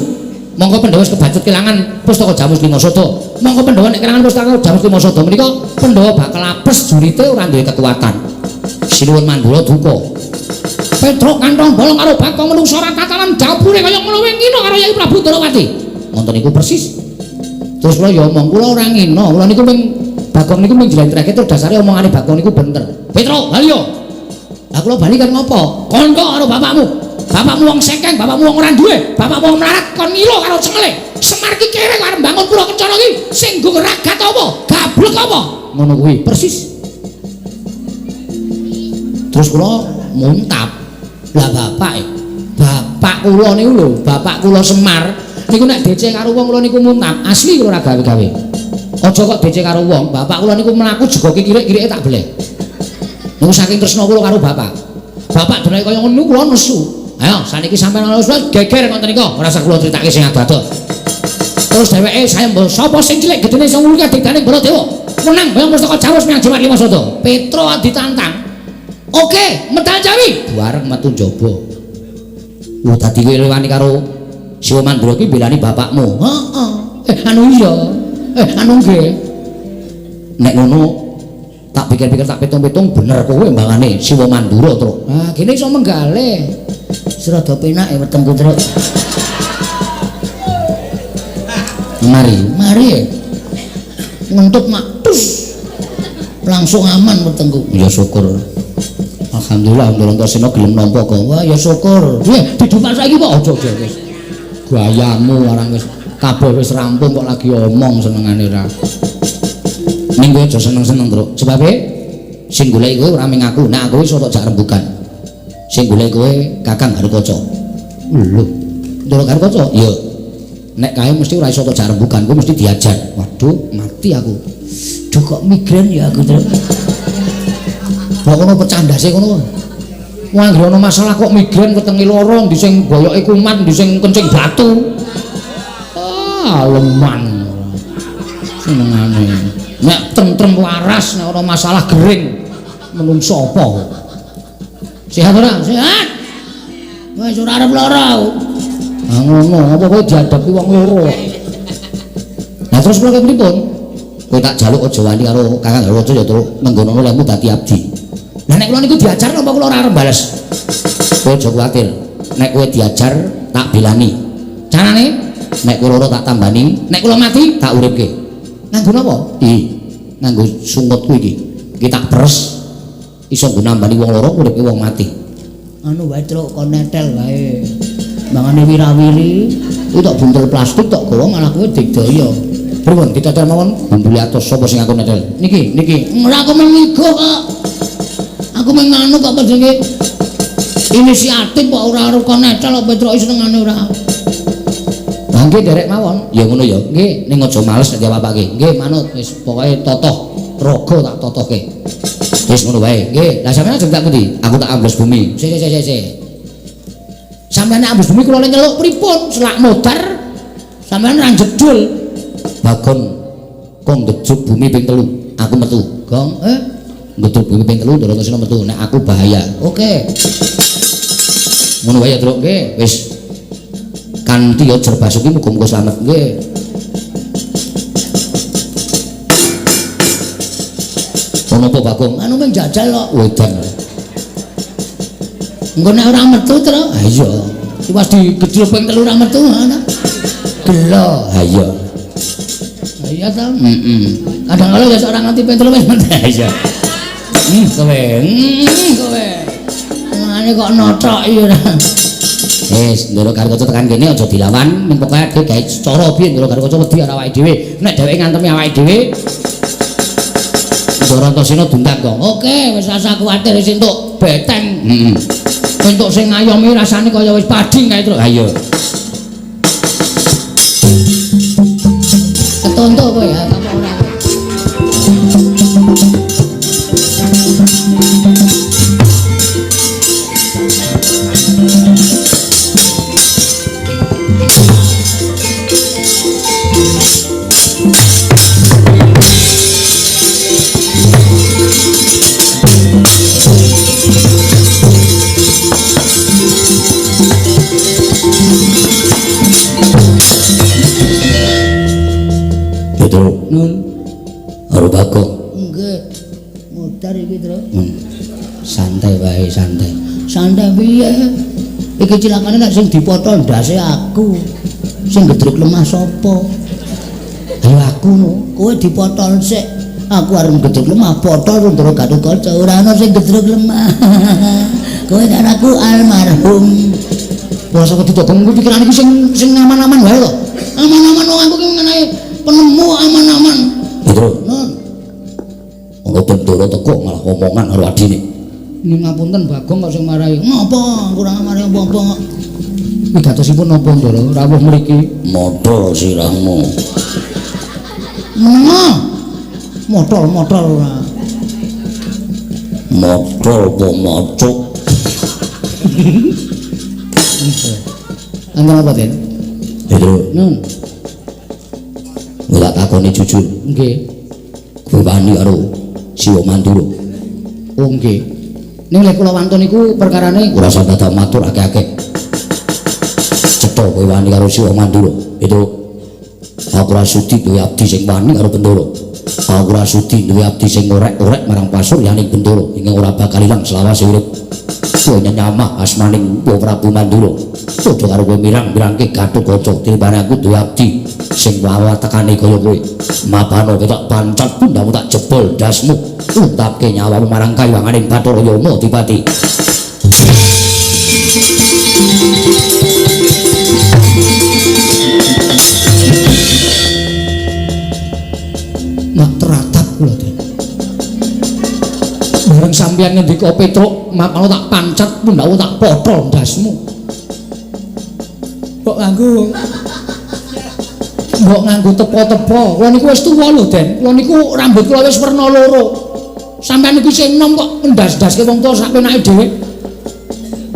Monggo Pandhawa wis kebacut kelangan pustaka Jamus Lima Sada. Monggo Pandhawa nek kelangan pustaka Jamus Lima Sada menika Pandhawa bakal apes jurite ora duwe kekuatan. Sinuwun Mandura duka. Petruk kantong bolong karo Bagong menungsa ora tatanan dapure kaya ngono ngino karo Yai Prabu Ndarawati. Wonten niku persis. Terus kula ya omong kula ora ngino, kula niku ming Bagong niku ming jlentreke terus dasare omongane Bagong niku bener. Petruk, hal yo. Lah kula bali kan ngopo? Kondo karo bapakmu. Bapakmu wong sekeng, bapakmu wong ora duwe, bapakmu wong melarat kon ngilo karo cengele. Semar ki kere arep bangun kula kencana ki sing nggo ragat apa? Gablek apa? Ngono kuwi persis. Terus kula muntap. Lah bapak kula niku lho, bapak kula Semar niku nek DC karo wong kula niku muntap, asli kula ora gawe-gawe. Aja kok DC karo wong, bapak kula niku mlaku juga kirik-kirike tak beleh. Niku saking tresna kula karo bapak. Bapak denake kaya ngono kula nesu. Ayo saniki sampeyan ana wis geger ngoten nika, ora usah kula critake sing ado-ado. Terus dheweke saya mbok sapa sing cilik gedene sing ulih digane Baladewa. Menang bayang pustaka Jamus Hyang Lima Sada. Petro ditantang. Oke, medal Jawi bareng metu njaba. Wah dadi kowe lewani karo Siwa Mandura ki belani bapakmu. Heeh. Anu iya. Anu nggih. Nek ngono tak pikir-pikir tak pitung-pitung bener kowe mbangane Siwa Mandura, Truk. Ah, kene iso menggalih. Serada penake wetengku, Truk. Mari. Ngentut matus. Langsung aman wetengku. Ya syukur. Alhamdulillah Antasena gelem nampa kok. Wah ya syukur. Nggih, didupak saiki kok aja wis. Gayamu arang wis kabeh wis rampung kok lagi omong senengane ra. Ning kowe aja seneng-seneng, Truk. Sebabe sing goleki kowe ora ming aku, nek aku wis ora jak rembugan. Sing goleki kowe Kakang Garukaca. Lho, Ndara Garukaca? Iya. Nek kae mesti ora iso jak rembugan, kowe mesti diajar. Waduh, mati aku. Duh kok migren ya aku, Truk. Kok ngono pecandase ngono. Wong anggere ana masalah kok migren wetenge loro, ndi sing boyoke kuman, ndi sing kencing batu. Ah, leman. Senengane. Nek tentrem waras nek ana masalah gering menungso apa? Sehat ora? Sehat. Wis ora arep lara. Ah ngono, apa kowe diadepi wong loro? Lah terus kula pripun? Kowe tak jaluk aja wani karo Kakang Garukaca ya terus menggono olehmu dadi abdi. Lah nek kula niku diajar napa kula ora arep bales? Kowe aja kuwatir. Nek kowe diajar tak belani. Carane nek kowe loro tak tambani, nek kula mati tak uripke. Nganggo napa? Nganggo sungut kuwi iki. Iki tak peres. Iso nggo nambani wong loro uripke wong mati. Anu wae Truk kon netel wae. Mangane wirawiri, kuwi tak buntel plastik tak gawa malah kowe digdaya. Pripun ditetel mawon? Bumbuli atos sapa sing aku netel? Niki. Ora aku mengigo kok. Aku menganu kok jenenge inisiatif kok ora arep kon netel kok Petruk senengane ora. Lah nggih derek mawon. Ya ngono ya. Nggih, ning aja males nek dipapake. Nggih, manut wis pokoke totoh raga tak totohke. Wis ngono wae. Nggih, lah sampeyan ajeng tak ngendi? Aku tak ambles bumi. Sik. Sampeyan nek ambles bumi kula nyeluk pripun? Selak modar. Sampeyan ra jedul. Bagong kok ngejuk bumi ping 3. Aku metu. Gong, ngejuk bumi ping 3 Ndara Antasena metu. Nek aku bahaya. Oke. Ngono wae ya, Truk. Nggih, wis. Kanthi ya Jer Basuki muga-muga slamet. Nggih. Ono apa Bagong? Anu mung jajal kok. Wedan. Engko nek ora metu terus. Ha iya. Pas digedhel ping 3 ora metu ngono. Gelo. Ha iya. Ha iya ta? Kadang-kadang ya ora ngerti ping 3 wis metu. Ha iya. Kowe. Kowe. Ngene kok notok iki ora. Ndoro karo kanca tekan kene aja dilawan, ning pokoke ade gawe cara piye ndoro karo kanca wedi karo awake dhewe. Nek dheweke ngantemi awake dhewe Ndoro Antasena dundang kok. Oke, wis rasa kuwatir wis entuk beteng. Entuk sing ngayomi rasane kaya wis pading kae, Truk. Ha iya. Ketontok kowe ya, apa ora? Nun, Aru Bagong. nggih. Mudar iki, Tru. Santai wae, santai. Santai piye? Iki cilakane nek sing dipotol ndase aku. Sing gedruk lemah sapa? Ayo aku no, kowe dipotol sik. Aku arep gedruk lemah potol ndoro Gatut Kaca. Ora ana sing gedruk lemah. Kowe kan aku almarhum. Basa kok didodong kuwi pikiran iki sing aman-aman wae to. Aman-aman wong aku ki mengenai penemu aman-aman. Pedro. Nun. Ono Bendoro teko malah omongan karo adine. Ini ngapunten Bagong kok sing marahi. Napa? Kurang marahi apa-apa kok. Iki gatosipun napa Ndoro? Rawuh mriki. Modal sirahmu. Menengo. Motol-motol ora. Modal apa macuk? Anda apa, Den? Pedro, Nun. ora takoni jujur. Nggih. Kowe wani karo Siwa Mandura. Oh nggih. Ning lek kula wantun niku perkarane Ora usah dadak matur akeh-akeh. Cetha kowe wani karo Siwa Mandura. Itu aku ora sudi duwe abdi sing wani karo Bendoro. Aku ora sudi duwe abdi sing orek-orek marang pasuryaning Bendoro ingkang ora bakal ilang selawase urip. Kowe nyamah asmaning Prabu Mandura. Padha karo kowe mirang-mirangke Gatut Kaca tinimbang aku duwe abdi sing wawa tekane kaya kowe. Mapano ketok pancat pundamu tak jebol dasmu. Untapke nyawamu marang kayuwanganing Bathara Yama Dipati. mak teratap kula, Den. Bareng sampeyan ngendika Petruk, mapano tak pancat pundhaku tak pothol ndasmu. Kok nganggo tepo-tepo. Kula niku wis tuwa lho, Den. Kula niku rambut kula wis werna loro. Sampeyan niku sing enom kok ndas-ndaske wong tuwa sak penake dhewe.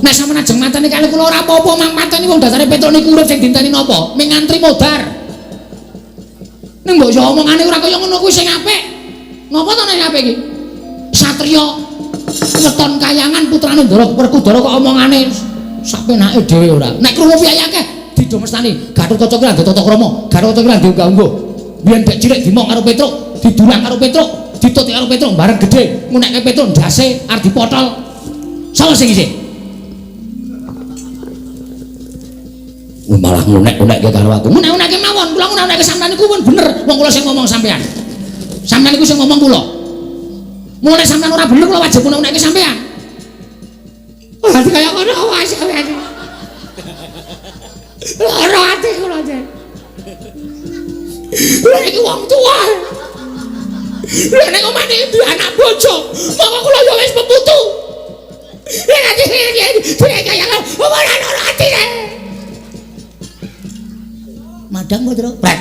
Nek sampeyan ajeng mateni kali kula ora apa-apa, mang mateni wong dasare Petruk niku urip sing dinteni napa? Ming ngantri modar. Ning mbok yo omongane ora kaya ngono kuwi sing apik. Ngopo to nek apik iki? Satriya weton kayangan putrane Ndara Werkudara kok omongane sak penake dhewe ora. Nek krungu piye akeh didomestani Gatut Kaca ki lagi tata krama, Gatut Kaca ki lagi unggah-ungguh. Biyen dek cilik dimong karo Petruk, didulang karo Petruk, dituti karo Petruk bareng gedhe. Ngunekke Petruk ndase arep dipotol. Sapa sing isih? Malah ngunek-unekke karo aku. Ngunek-unekke mawon, kula ngunek-unekke sampeyan niku pun bener. Wong kula sing ngomong sampeyan. Sampeyan niku sing ngomong kula. Mulane sampeyan ora bener kula wajib ngunek-unekke sampeyan. Ati kaya ngono wae sampeyan. Ora ati kula jen. Lha iki wong tuwa. Lha nek omane duwe anak bojo, monggo kula yo wis peputu. Lha ati kaya ora ati. Madang kok, Truk? Plek.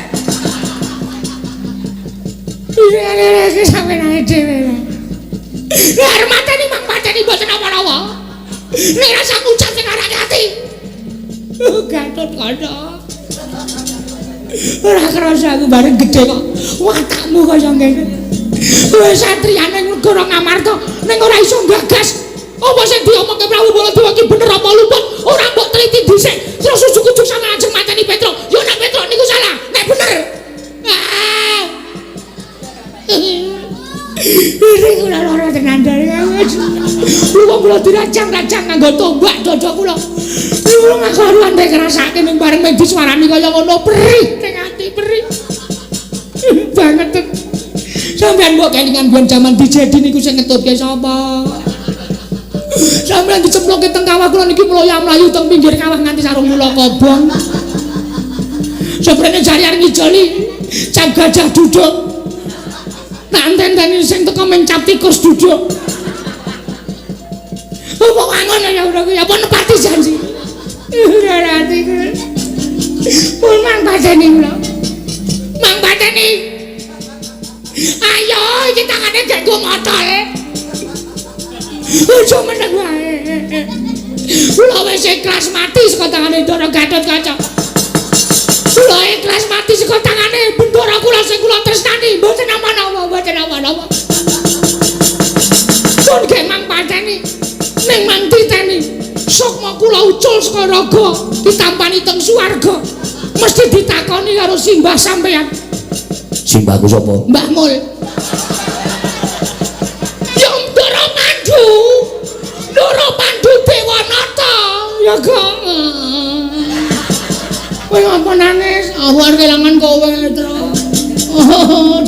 Iki sampeyan dhewe. Lah mateni mang mateni mboten apa-apa. Nek rasa ngucap sing arek ati. Gatut Kaca. Ora kerasa aku bareng gedhe kok. Watakmu kaya ngene. Wis satriyane negara Ngamarta ning ora iso gagas. Apa sing diomongke Prabu Baladewa ki bener apa luput? Ora mbok teliti dhisik. Terus ujug-ujug sampe ajeng mateni Petruk. Yo nek Petruk niku salah, nek bener. Ini ora lara tenan dari kamu. Wong kula dirajang-rajang nganggo tombak dada kula. Kula ngakoruan nek ngrasake ning bareng medhi suarane kaya ngono perih ning ati perih. Banget. Sampeyan mbok kelingan biyen jaman dijedi niku sing ngetutke sapa? Sampeyan diceplokke teng kawah kula niki mlayu teng pinggir kawah nganti sarung kula kobong. Seprene jari arep ngijoli cap gajah duduk. Tak enten-enteni sing teko mencap tikus duduk. Apa ngono ya ora kuwi apa nepati janji. Ora ati kuwi. Pun mang pateni kula. Mang pateni. Ayo iki tangane gek go ngotol. Ojo meneng wae. Kula wis ikhlas mati saka tangane Ndara Gatotkaca. Kula ikhlas mati saka tangane Bendara kula sing kula tresnani, mboten apa-apa, mboten apa-apa. Pun gek mang pateni ning mang titeni. Sukma kula ucul saka raga, ditampani teng swarga. Mesti ditakoni karo simbah sampeyan. Simbahku sapa? Mbah Mul. Ya Ndara Pandu. Ndara Pandu Dewanata. Ya kok. Kowe ngapa nangis? Aku arep kelangan kowe, Tru.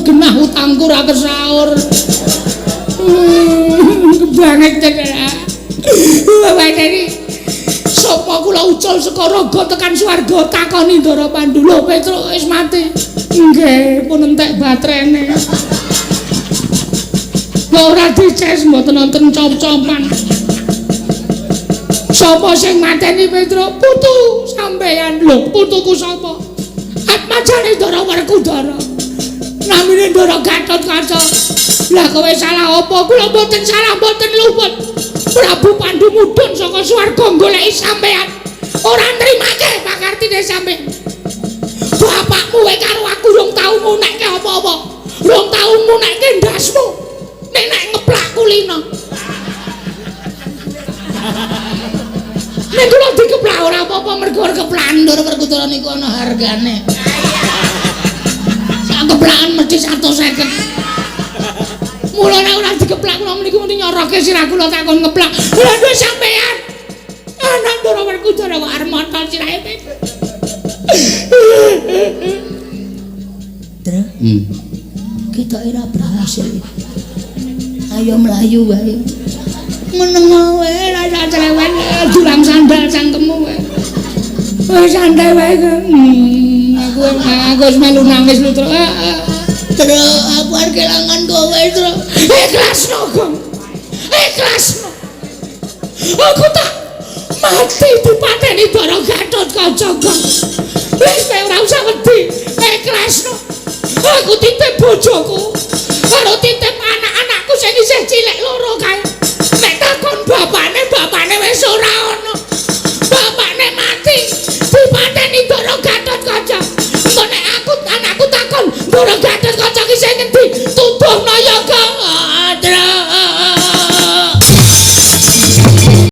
Genah utangku ra kesaur. Banget cedera. Bapak dari sapa kula ucul saka raga tekan swarga takoni Ndara Pandu. Lho Petruk wis mati. Nggih, pun entek batrene. Ora dices mboten wonten cop-copan. Sapa sing mateni Petruk? Putu sampeyan. Lho, putuku sapa? Atmajane Ndara Werkudara. Namine Ndara Gatotkaca. Lah kowe salah apa? Kula mboten salah, mboten luput. Prabu Pandu mudhun saka swarga goleki sampeyan. Ora nrimake pakartine sampeyan. Bapakmu wae karo aku rong tau ngunekke apa-apa. Rong tau ngunekke ndasmu. Nek ngeplak kulino. Nek kula dikeplak ora apa-apa mergo keplakan Ndara Werkudara niku ana hargane. Sak keplakan mesti 150. Mulane ora dikeplak kula mriki muni nyoroke sirah kula takon ngeplak. Lha duwe sampean. Anak Ndara Werkudara kok arep montol sirahe. Tru. Kita ora berhasil. Ayo mlayu wae. Meneng wae ra celewen dulang sandal cangkemmu wae. Wis santai wae. Aku wis melu nangis lho, Tru. Tru, aku arep kelangan kowe, Tru. Ikhlasno, Gong. Ikhlasno. Aku tak mati dipateni Ndara Gatotkaca, Gong. Wis kowe ora usah wedi. Ikhlasno. Aku titip bojo